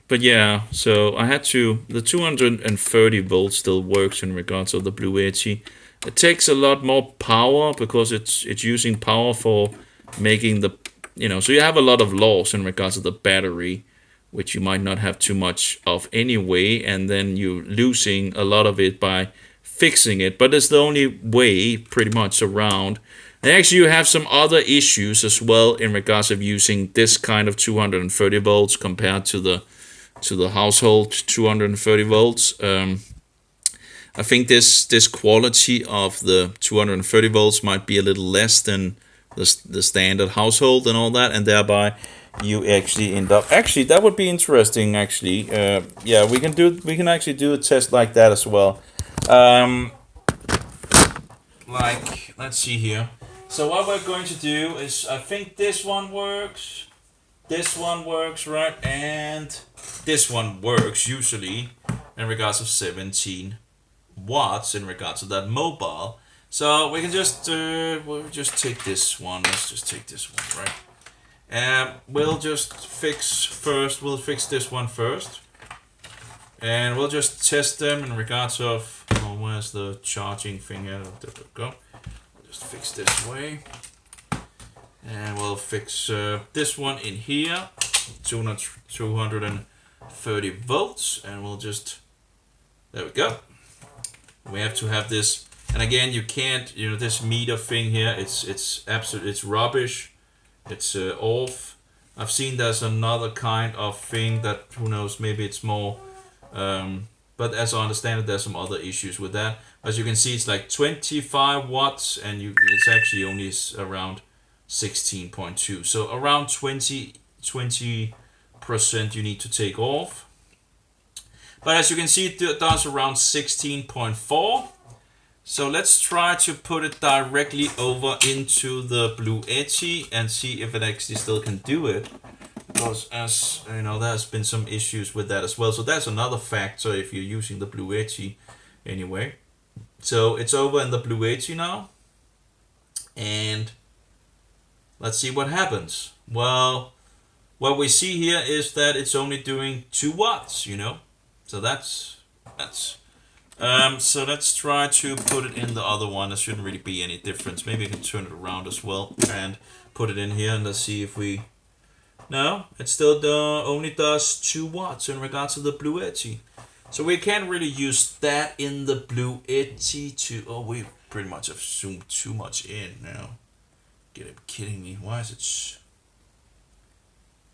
But yeah, so I had to. The 230 volts still works in regards to the Bluetti. It takes a lot more power because it's using power for making the. So you have a lot of loss in regards to the battery. which you might not have too much of anyway, and then you're losing a lot of it by fixing it. But it's the only way pretty much around. And actually you have some other issues as well in regards of using this kind of 230 volts compared to the household 230 volts. I think this quality of the 230 volts might be a little less than the standard household and all that, and thereby you actually end up. Actually, that would be interesting. Actually, yeah, we can actually do a test like that as well. Like, let's see here. So what we're going to do is, I think this one works, right, and this one works usually in regards of 17 watts in regards to that mobile. So we can just we'll just take this one. Let's just take this one, right? We'll just fix first. We'll fix this one first, and we'll just test them in regards of. Oh, where's the charging thing? There we go. We'll just fix this way, and we'll fix this one in here. 230 volts, and we'll just. There we go. We have to have this, and again, you can't, this meter thing here, it's absolute, it's rubbish, it's off. I've seen there's another kind of thing that, who knows, maybe it's more, but as I understand it, there's some other issues with that. As you can see, it's like 25 watts, and it's actually only around 16.2, so around 20% you need to take off. But as you can see, it does around 16.4. So let's try to put it directly over into the Bluetti and see if it actually still can do it. Because as you know, there's been some issues with that as well. So that's another factor if you're using the Bluetti anyway. So it's over in the Bluetti now. And let's see what happens. Well, what we see here is that it's only doing 2 watts, So so let's try to put it in the other one. There shouldn't really be any difference. Maybe I can turn it around as well and put it in here, and let's see if we. No, it still only does 2 watts in regards to the Bluetti. So we can't really use that in the Bluetti to. Oh, we pretty much have zoomed too much in now. Get it kidding me? Why is it?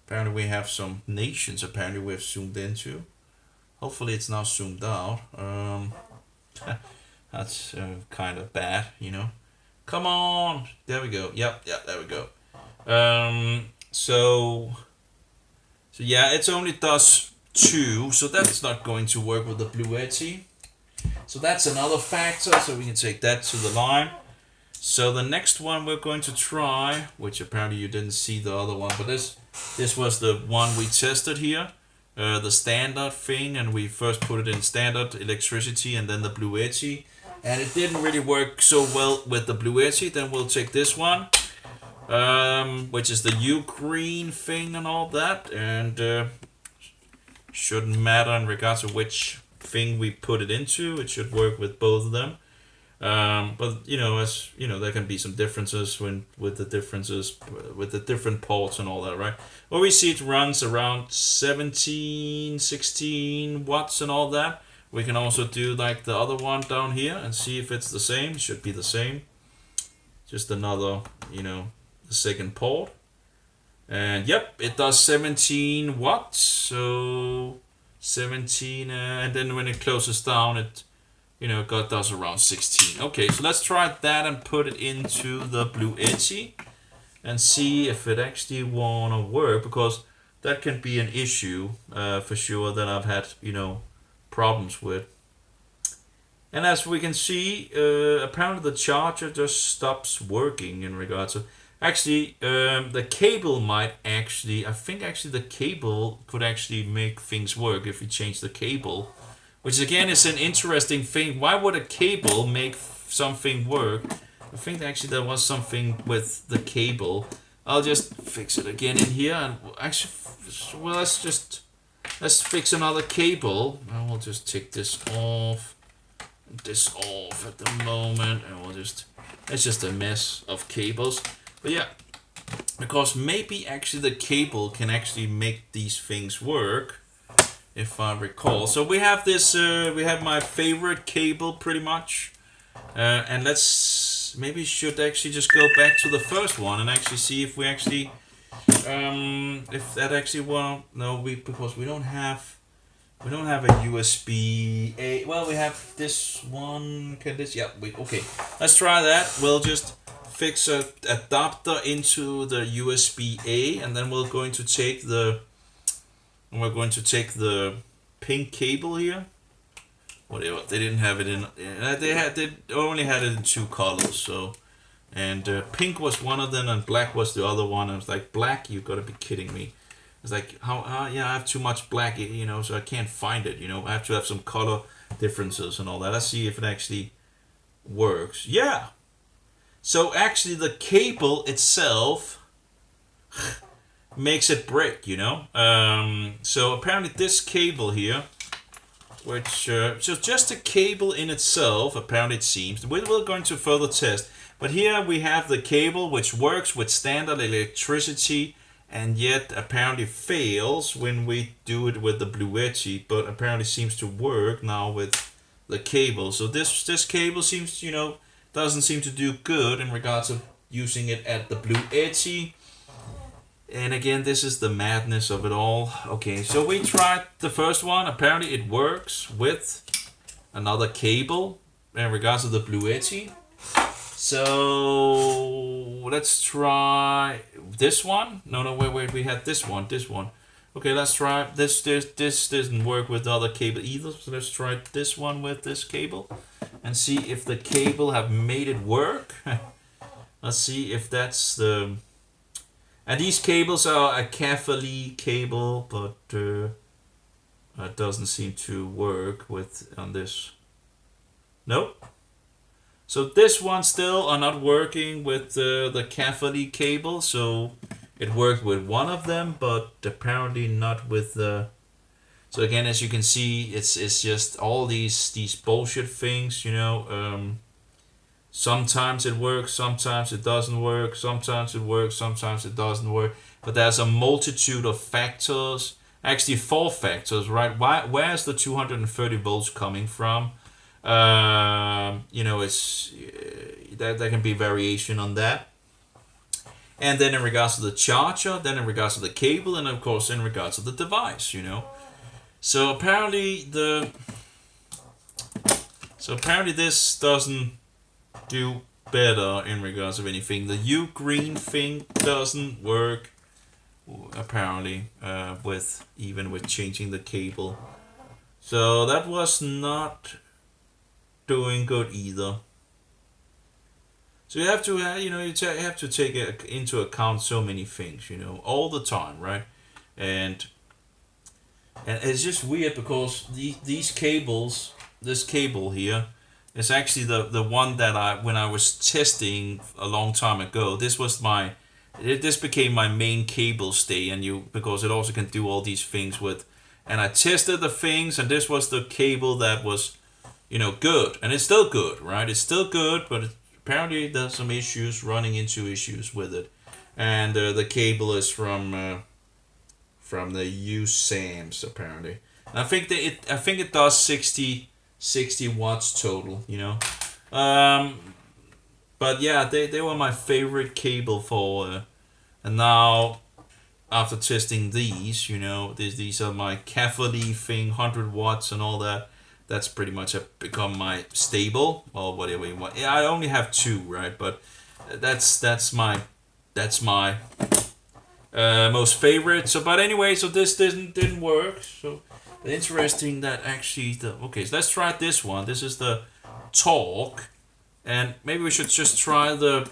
Apparently we have some nations. Apparently we have zoomed into. Hopefully it's now zoomed out. That's kind of bad, Come on! There we go. Yep, there we go. So yeah, it only does 2, so that's not going to work with the Bluetti. So that's another factor, so we can take that to the line. So the next one we're going to try, which apparently you didn't see the other one, but this was the one we tested here. The standard thing, and we first put it in standard electricity and then the Bluetti, and it didn't really work so well with the Bluetti. Then we'll take this one, which is the Ugreen thing and all that, and shouldn't matter in regards to which thing we put it into. It should work with both of them. But as there can be some differences with the different ports and all that, right? Well, we see it runs around 16 watts and all that. We can also do like the other one down here and see if it's the same. It should be the same. Just another, the second port. And yep, it does 17 watts. So 17, and then when it closes down, it does around 16. Okay, so let's try that and put it into the Bluetti and see if it actually wanna work, because that can be an issue for sure that I've had problems with. And as we can see, apparently the charger just stops working in regards to. Actually, the cable might actually. I think actually the cable could actually make things work if we change the cable. Which again is an interesting thing. Why would a cable make something work? I think actually there was something with the cable. I'll just fix it again in here, and actually, well, let's fix another cable. And we'll just take this off at the moment, and it's just a mess of cables. But yeah, because maybe actually the cable can actually make these things work, if I recall. So we have this, we have my favorite cable pretty much, and let's maybe should actually just go back to the first one and actually see if we actually, if that actually because we don't have a USB A. Well, we have this one. Can this? Yeah. Okay. Let's try that. We'll just fix a adapter into the USB A, and then we're going to take the pink cable here. Whatever. They didn't have it in. They only had it in 2 colors. So, and pink was one of them, and black was the other one. I was like, black? You gotta be kidding me. It's like, yeah, I have too much black, so I can't find it, I have to have some color differences and all that. Let's see if it actually works. Yeah. So actually the cable itself makes it break, So apparently this cable here, which, so just the cable in itself, apparently it seems, we're going to further test. But here we have the cable which works with standard electricity, and yet apparently fails when we do it with the Bluetti, but apparently seems to work now with the cable. So this cable seems, doesn't seem to do good in regards of using it at the Bluetti. And again, this is the madness of it all. Okay, so we tried the first one. Apparently it works with another cable in regards to the Bluetti. So let's try this one. No, wait, we had this one. Okay, let's try this. This doesn't work with the other cable either. So let's try this one with this cable and see if the cable have made it work. Let's see if that's the. And these cables are a carefully cable, but it doesn't seem to work with on this. Nope. So this one still are not working with the carefully cable. So it worked with one of them, but apparently not with the. So again, as you can see, it's just all these bullshit things, Sometimes it works, sometimes it doesn't work, sometimes it works, sometimes it doesn't work. But there's a multitude of factors, actually 4 factors, right? Where's the 230 volts coming from? It's there can be variation on that. And then in regards to the charger, then in regards to the cable, and of course in regards to the device, So apparently this doesn't do better in regards of anything. The Ugreen thing doesn't work apparently with changing the cable. So that was not doing good either. So you have to you have to take into account so many things, all the time, right? And it's just weird because these cables, this cable here, is actually the one that when I was testing a long time ago. This became my main cable stay, because it also can do all these things with. And I tested the things, and this was the cable that was, good, and it's still good, right? It's still good, but apparently there's some issues, running into issues with it, and the cable is from the USAMs apparently. And I think it does 60 watts total, but yeah, they were my favorite cable for, and now after testing these, these are my carefully thing, 100 watts and all that. That's pretty much become my stable, or whatever you want. Yeah, I only have 2, right? But that's my most favorite. So, but anyway, so this didn't work. So interesting that actually okay. So let's try this one. This is the Talk, and maybe we should just try the.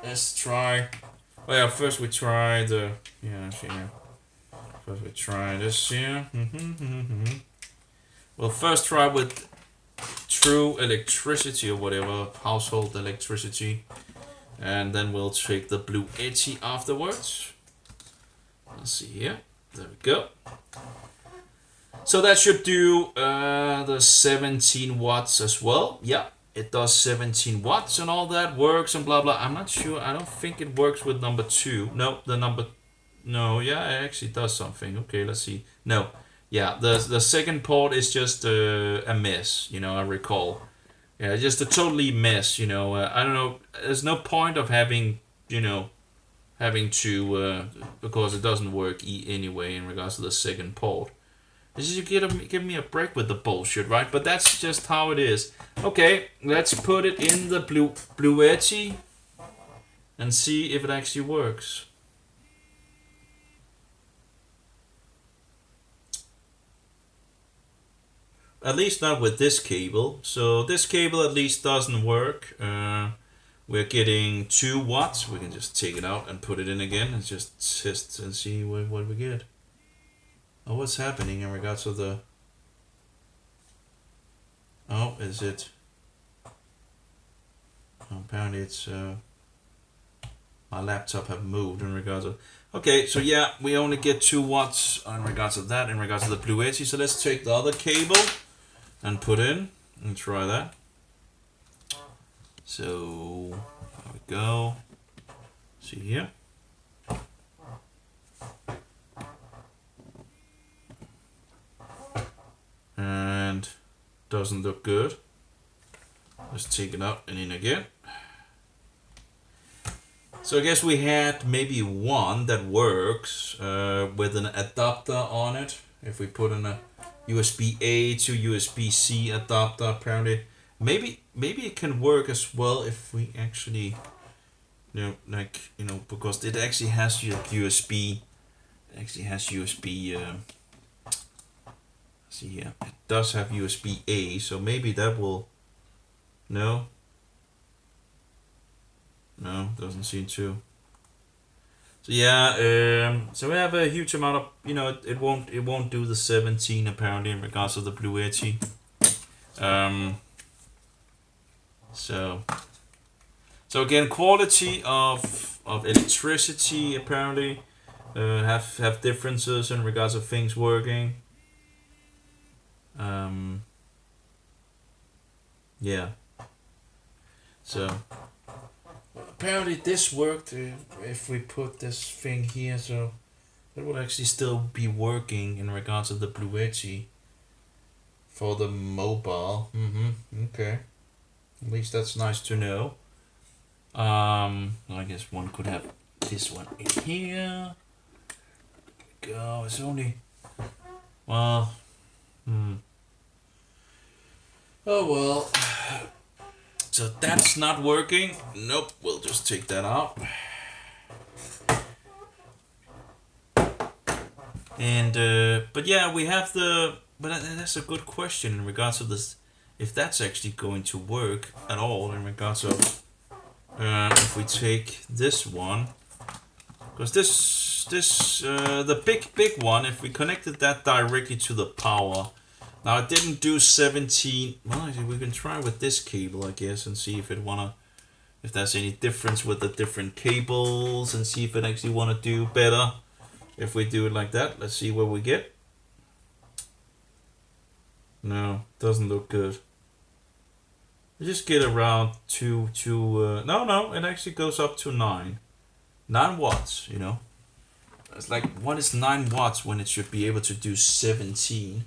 Let's try. Well, first we try the First we try this here. We'll first try with true electricity or whatever, household electricity, and then we'll take the Bluetti afterwards. Let's see here. There we go. So that should do the 17 watts as well. Yeah, it does 17 watts and all that works and blah blah. I'm not sure. I don't think it works with number 2. No, the number, no, yeah, it actually does something. Okay, let's see. No, yeah, the second port is just a mess. You know, I recall. Yeah, just a totally mess. You know, I don't know. There's no point of having, you know, having to because it doesn't work anyway in regards to the second port. This is give me a break with the bullshit, right? But that's just how it is. Okay, let's put it in the Bluetti and see if it actually works. At least not with this cable. So this cable at least doesn't work. We're getting 2 watts. We can just take it out and put it in again and just test and see what we get. Oh, what's happening in regards to the... Oh, is it... Apparently it's... my laptop have moved in regards to... Okay, so yeah, we only get 2 watts in regards to that, in regards to the Bluetti. So let's take the other cable and put in and try that. So, there we go. See here. And doesn't look good. Let's take it out and in again. So I guess we had maybe one that works with an adapter on it. If we put in a USB-A to USB-C adapter, apparently maybe it can work as well if we actually, because it actually has USB. It actually has USB. See here, it does have USB-A, so maybe that will. No, doesn't seem to. So yeah, so we have a huge amount of, it won't do the 17 apparently in regards to the Bluetti. So again, quality of electricity apparently have differences in regards of things working. Yeah. So apparently this worked if we put this thing here, so that would actually still be working in regards to the Bluetti for the mobile. Okay. At least that's nice to know. I guess one could have this one in here. There we go. It's only, well, oh well. So that's not working. Nope, we'll just take that out. And but yeah, we have the. But that's a good question in regards to this. If that's actually going to work at all in regards of if we take this one, because the big one, if we connected that directly to the power. Now it didn't do 17. Well, we can try with this cable, I guess, and see if there's any difference with the different cables, and see if it actually wanna do better. If we do it like that, let's see what we get. No, doesn't look good. We just get around no, it actually goes up to 9 watts. It's like, what is 9 watts when it should be able to do 17?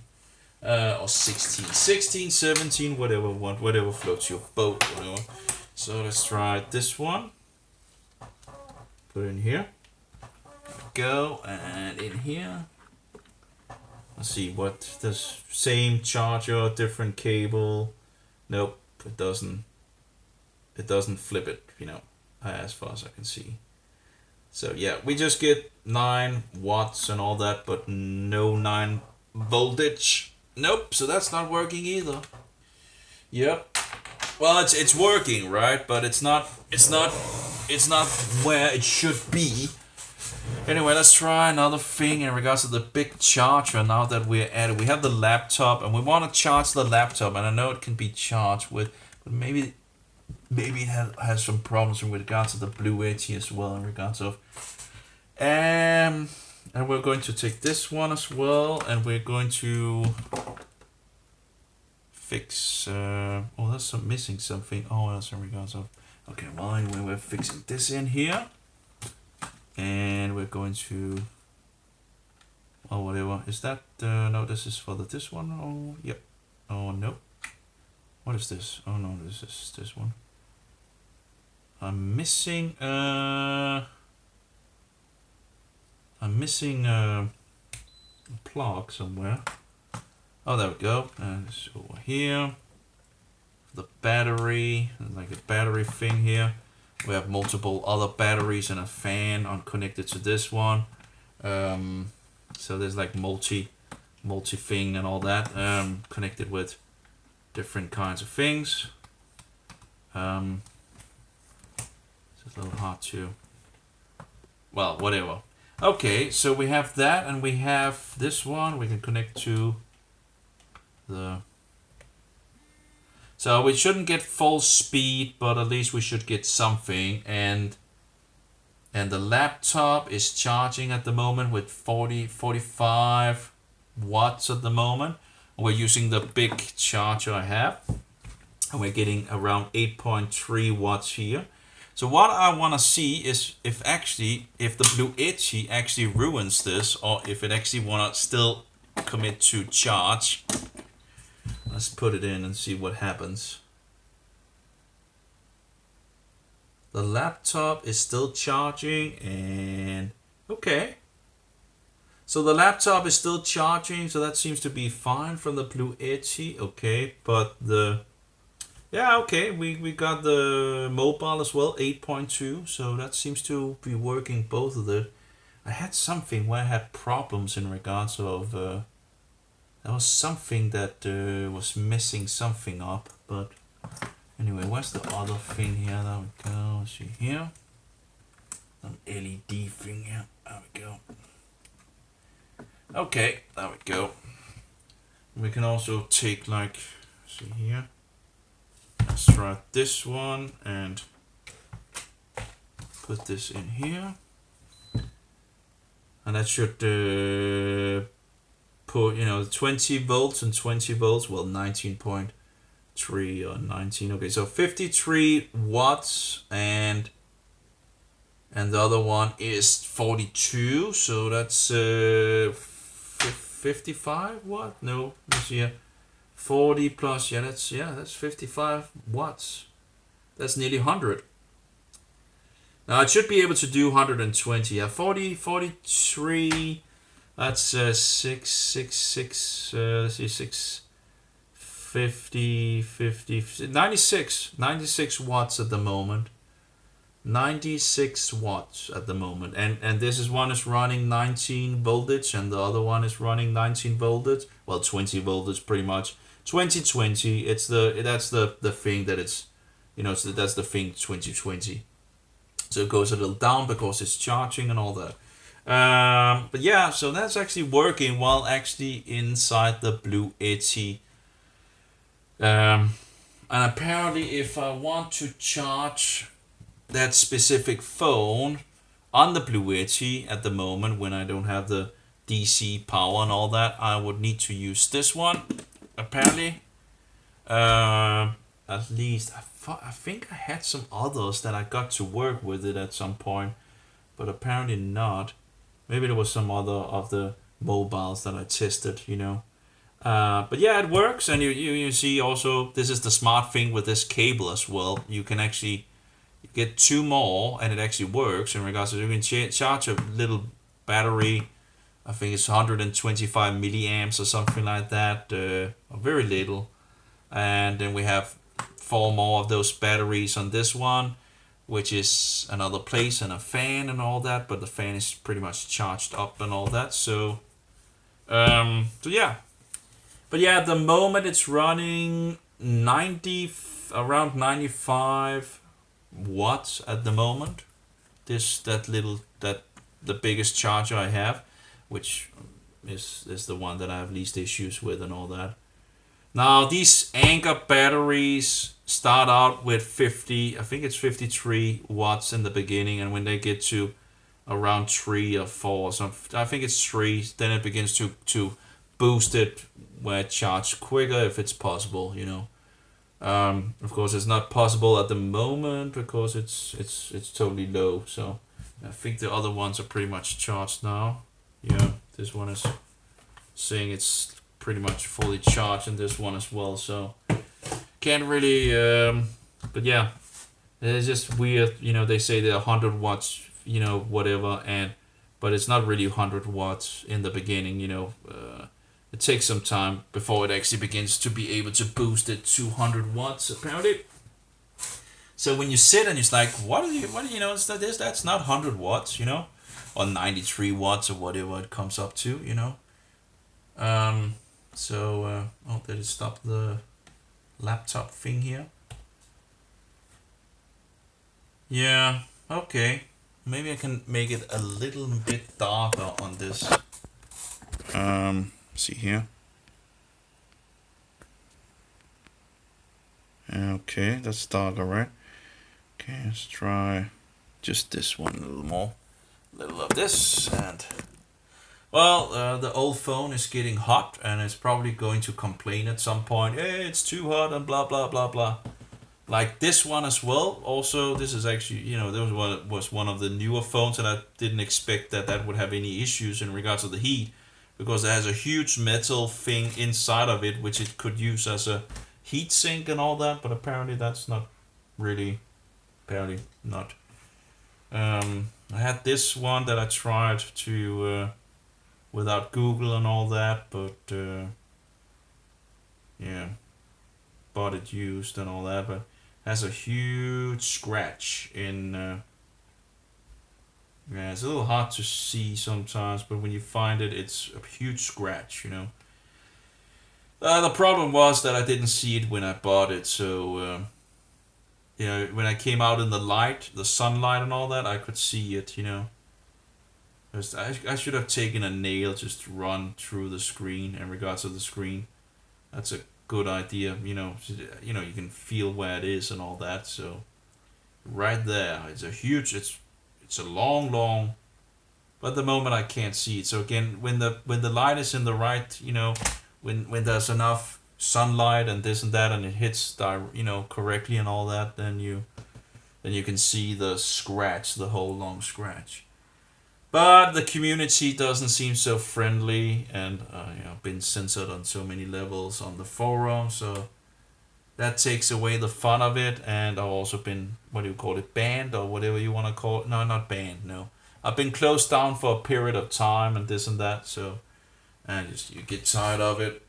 Or 16, 17, whatever floats your boat, So let's try this one. Put it in here. Go, and in here. Let's see what this same charger, different cable. Nope, it doesn't flip it, as far as I can see. So yeah, we just get 9 watts and all that, but no 9 voltage. Nope, so that's not working either. Yep. Well, it's working, right? But it's not where it should be. Anyway, let's try another thing in regards to the big charger. Now that we're at it, we have the laptop, and we want to charge the laptop. And I know it can be charged with, but maybe it has some problems in regards to the Bluetti as well. In regards of, and we're going to take this one as well, and we're going to fix. Oh, that's missing something. Oh, that's in regards of. Okay, well, anyway, we're fixing this in here, and we're going to. Oh, whatever. Is that no? This is for this one. Oh, yep. Oh no. What is this? Oh no, this is this one. I'm missing a plug somewhere. Oh, there we go. And it's over here. The battery, like a battery thing here. We have multiple other batteries and a fan connected to this one. So there's like multi thing and all that connected with different kinds of things. It's a little hard to. Well, whatever. Okay, so we have that, and we have this one. We can connect to the. So we shouldn't get full speed, but at least we should get something. And the laptop is charging at the moment with 45 watts at the moment. We're using the big charger I have, and we're getting around 8.3 watts here. So what I want to see is if the Blue-Yeti actually ruins this, or if it actually want to still commit to charge. Let's put it in and see what happens. The laptop is still charging, and okay. So the laptop is still charging, so that seems to be fine from the Blue-Yeti. Okay, but yeah, okay, we got the mobile as well, 8.2, so that seems to be working, both of it. I had something where I had problems in regards of, there was something that was messing something up, but anyway, where's the other thing here? There we go, let's see here. Some LED thing here, there we go. Okay, there we go. We can also take like, see here. Let's try this one and put this in here. And that should put, 20 volts and 20 volts, well, 19.3 or 19. Okay, so 53 watts and the other one is 42. So that's 55 watt? No, let's see here. 40 plus, that's 55 watts. That's nearly 100. Now it should be able to do 120. Yeah, 40, 43. That's 6, let's see, 6, 50, 96 watts at the moment. 96 watts at the moment, and this is one is running 19 voltage, and the other one is running 19 voltage. Well, 20 voltage pretty much. 2020. That's the thing that it's, so that's the thing 2020. So it goes a little down because it's charging and all that. But yeah, so that's actually working while actually inside the Blue-Yeti. And apparently, if I want to charge that specific phone on the Blue-Yeti at the moment, when I don't have the DC power and all that, I would need to use this one. Apparently, at least I think I had some others that I got to work with it at some point, but apparently not. Maybe there was some other of the mobiles that I tested, But yeah, it works, and you see also this is the smart thing with this cable as well. You can actually get two more, and it actually works in regards to you can charge a little battery. I think it's 125 milliamps or something like that, very little. And then we have 4 more of those batteries on this one, which is another place and a fan and all that, but the fan is pretty much charged up and all that. So yeah. But yeah, at the moment it's running around 95 watts at the moment. The biggest charger I have, which is the one that I have least issues with and all that. Now these Anker batteries start out with 50, I think it's 53 watts in the beginning, and when they get to around 3 or 4, so I think it's 3, then it begins to boost it where it charges quicker if it's possible, you know. Of course, it's not possible at the moment because it's totally low. So I think the other ones are pretty much charged now. Yeah, this one is saying it's pretty much fully charged, and this one as well. So can't really. But yeah, it's just weird. You know, they say they're 100 watts. You know, whatever, but it's not really 100 watts in the beginning. You know. It takes some time before it actually begins to be able to boost it to 100 watts apparently. So when you sit and it's like, what do you know, is that this? That's not 100 watts, you know, or 93 watts or whatever it comes up to, you know. Oh, did it stop the laptop thing here? Yeah, okay. Maybe I can make it a little bit darker on this. See here. Okay, that's darker, right? Okay, let's try just this one a little more. A little of this, and well, the old phone is getting hot, and it's probably going to complain at some point. Hey, it's too hot, and blah blah blah blah. Like this one as well. Also, this is actually, you know, this was one of the newer phones, and I didn't expect that would have any issues in regards to the heat, because it has a huge metal thing inside of it, which it could use as a heat sink and all that, but apparently that's not really, apparently not. I had this one that I tried to without Google and all that, but yeah, bought it used and all that, but has a huge scratch in. Yeah, it's a little hard to see sometimes, but when you find it, it's a huge scratch, you know. The problem was that I didn't see it when I bought it, so you know, when I came out in the light, the sunlight and all that, I could see it, you know. I should have taken a nail just to run through the screen in regards to the screen. That's a good idea, you know. You know, you can feel where it is and all that. So right there, it's a huge. It's a long. But at the moment I can't see it. So again, when the light is in the right, you know, when there's enough sunlight and this and that, and it hits, you know, correctly and all that, then you can see the scratch, the whole long scratch. But the community doesn't seem so friendly, and you know, been censored on so many levels on the forum, so that takes away the fun of it. And I've also been, what do you call it, banned or whatever you want to call it. No, not banned. No, I've been closed down for a period of time and this and that. So, and just you get tired of it.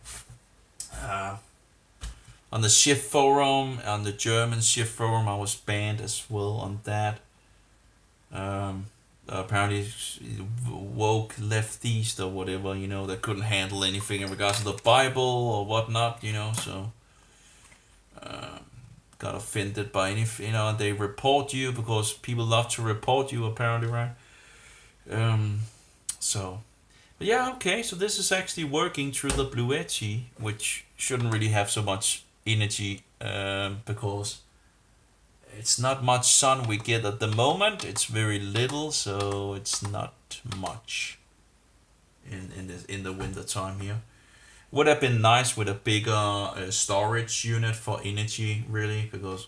On the Shift forum, on the German Shift forum, I was banned as well on that. Apparently woke lefties or whatever, you know, that couldn't handle anything in regards to the Bible or whatnot, you know, so got offended by anything, you know, and they report you because people love to report you apparently, right? So, but yeah, okay, so this is actually working through the Bluetooth, which shouldn't really have so much energy because it's not much sun we get at the moment. It's very little, so it's not much in the winter time here. Would have been nice with a bigger storage unit for energy, really, because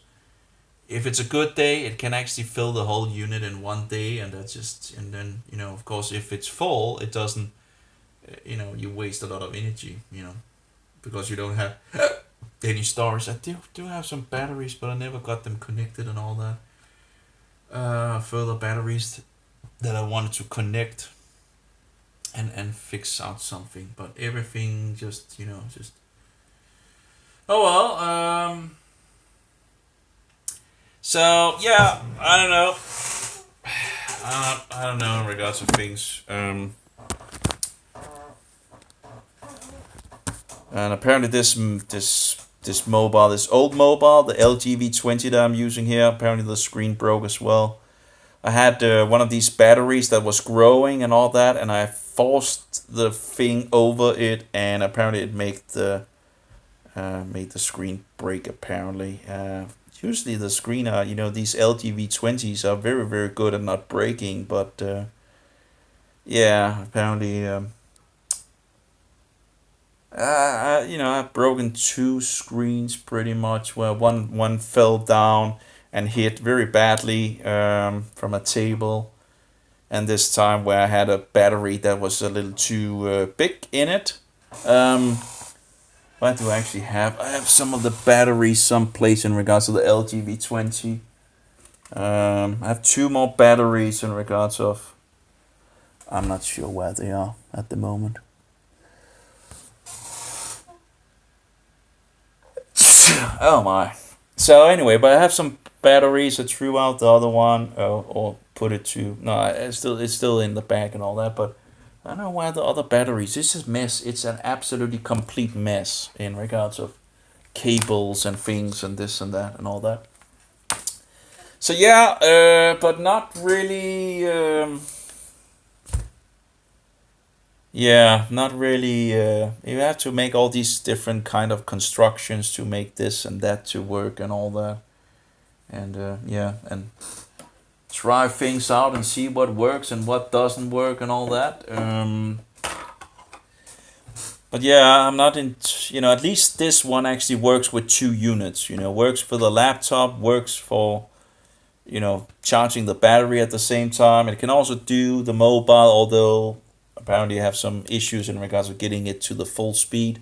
if it's a good day, it can actually fill the whole unit in one day, and that's just, and then, you know, of course, if it's full, it doesn't, you know, you waste a lot of energy, you know, because you don't have any storage. I do have some batteries, but I never got them connected and all that. Further batteries that I wanted to connect and fix out something, but everything just, you know, just, oh well. So yeah, I don't know. I don't know in regards to things. And apparently this mobile, this old mobile, the LGV20 that I'm using here, apparently the screen broke as well. I had one of these batteries that was growing and all that, and I forced the thing over it, and apparently it made the screen break. Apparently, usually the screen, you know, these LGV20s are very, very good at not breaking, but yeah, apparently You know, I've broken 2 screens pretty much. Where one fell down and hit very badly from a table, and this time where I had a battery that was a little too big in it. What do I actually have? I have some of the batteries someplace in regards to the LG V20. I have 2 more batteries in regards of. I'm not sure where they are at the moment. Oh my. So anyway, but I have some batteries. I threw out the other one, or put it to. No, it's still in the bag and all that. But I don't know where the other batteries. This is mess. It's an absolutely complete mess in regards of cables and things and this and that and all that. So yeah, but not really. Yeah, not really. You have to make all these different kind of constructions to make this and that to work and all that, and yeah, and try things out and see what works and what doesn't work and all that. But yeah, I'm not in. You know, at least this one actually works with 2 units. You know, works for the laptop, works for, you know, charging the battery at the same time. It can also do the mobile, although apparently I have some issues in regards of getting it to the full speed.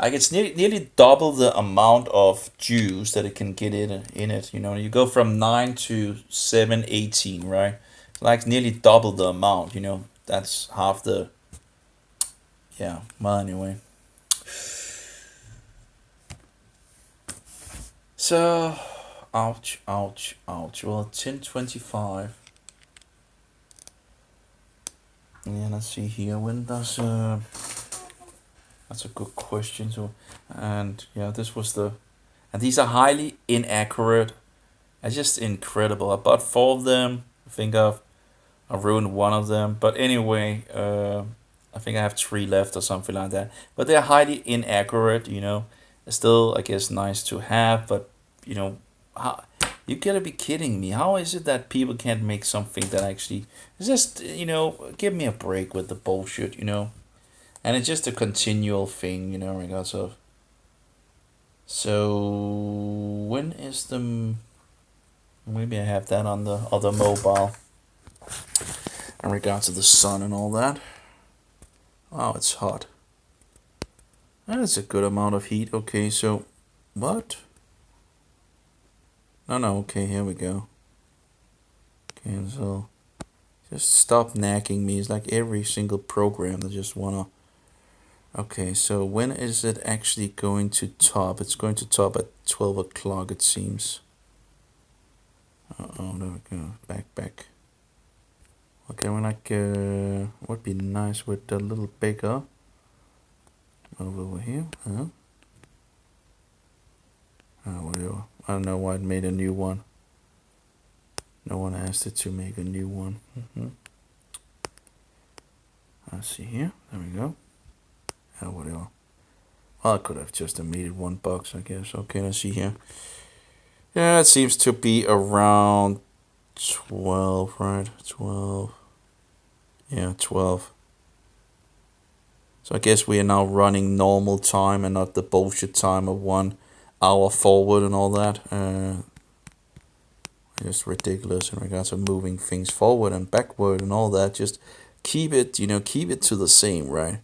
Like it's nearly double the amount of juice that it can get in it. You know, you go from 9 to 718, right? Like nearly double the amount. You know, that's half the. Yeah. Well, anyway. So, ouch, ouch, ouch. Well, 1025. Yeah, let's see here. When does that's a good question. So, and yeah, this was the, and these are highly inaccurate. It's just incredible. I bought 4 of them. I think I ruined one of them. But anyway, I think I have 3 left or something like that. But they're highly inaccurate. You know, it's still, I guess, nice to have. But you know, how, you gotta be kidding me. How is it that people can't make something that actually is just, you know, give me a break with the bullshit, you know? And it's just a continual thing, you know, in regards of. So, when is the. Maybe I have that on the other mobile. In regards to the sun and all that. Oh, it's hot. That is a good amount of heat. Okay, so. What? No, okay, here we go. Cancel. Just stop nagging me. It's like every single program that just wanna. Okay, so when is it actually going to top? It's going to top at 12 o'clock, it seems. Uh-oh, there we go. Back. Okay, we're like, would be nice with a little bigger. Move over here, huh? Oh, whatever. I don't know why it made a new one. No one asked it to make a new one. Let's see here. There we go. Oh, whatever. Well, I could have just made it $1, I guess. Okay, let's see here. Yeah, it seems to be around 12, right? 12. Yeah, 12. So I guess we are now running normal time and not the bullshit time of 1 hour forward and all that. Just ridiculous in regards to moving things forward and backward and all that. Just keep it, you know, keep it to the same, right?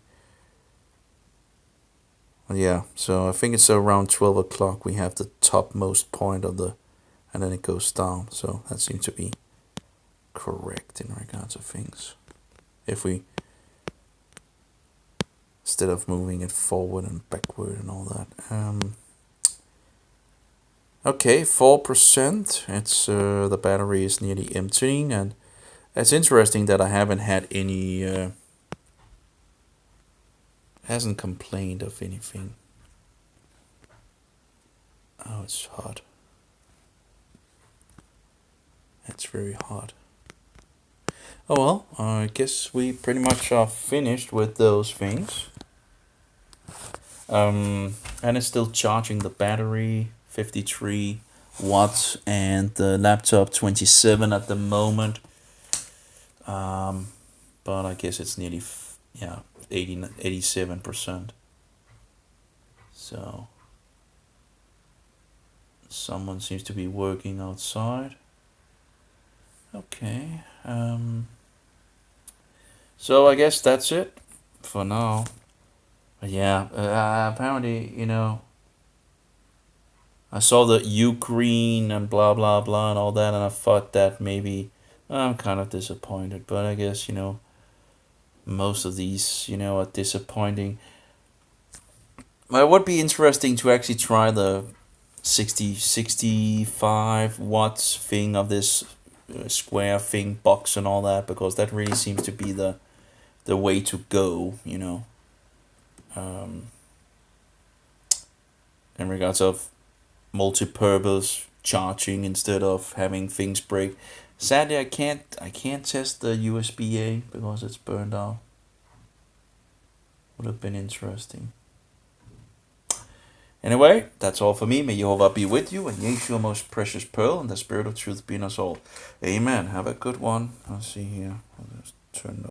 Yeah, so I think it's around 12 o'clock we have the topmost point of the, and then it goes down. So that seems to be correct in regards of things. If we, instead of moving it forward and backward and all that. Okay, 4%. It's the battery is nearly emptying, and it's interesting that I haven't had any. Hasn't complained of anything. Oh, it's hot. It's very hot. Oh well, I guess we pretty much are finished with those things. And it's still charging the battery. 53 watts and the laptop 27 at the moment, but I guess it's nearly yeah, 87%. So someone seems to be working outside. Okay. So I guess that's it for now. But yeah, apparently, I saw the Ugreen and blah blah blah and all that, and I thought that maybe I'm kind of disappointed. But I guess most of these are disappointing. It would be interesting to actually try the 65 watts thing of this square thing box and all that, because that really seems to be the way to go. Um, in regards of multi-purpose charging instead of having things break. Sadly, I can't test the USB-A because it's burned out. Would have been interesting. Anyway, that's all for me. May Jehovah be with you, and Yeshua, most precious pearl, and the spirit of truth be in us all. Amen. Have a good one. I'll see here. I'll just turn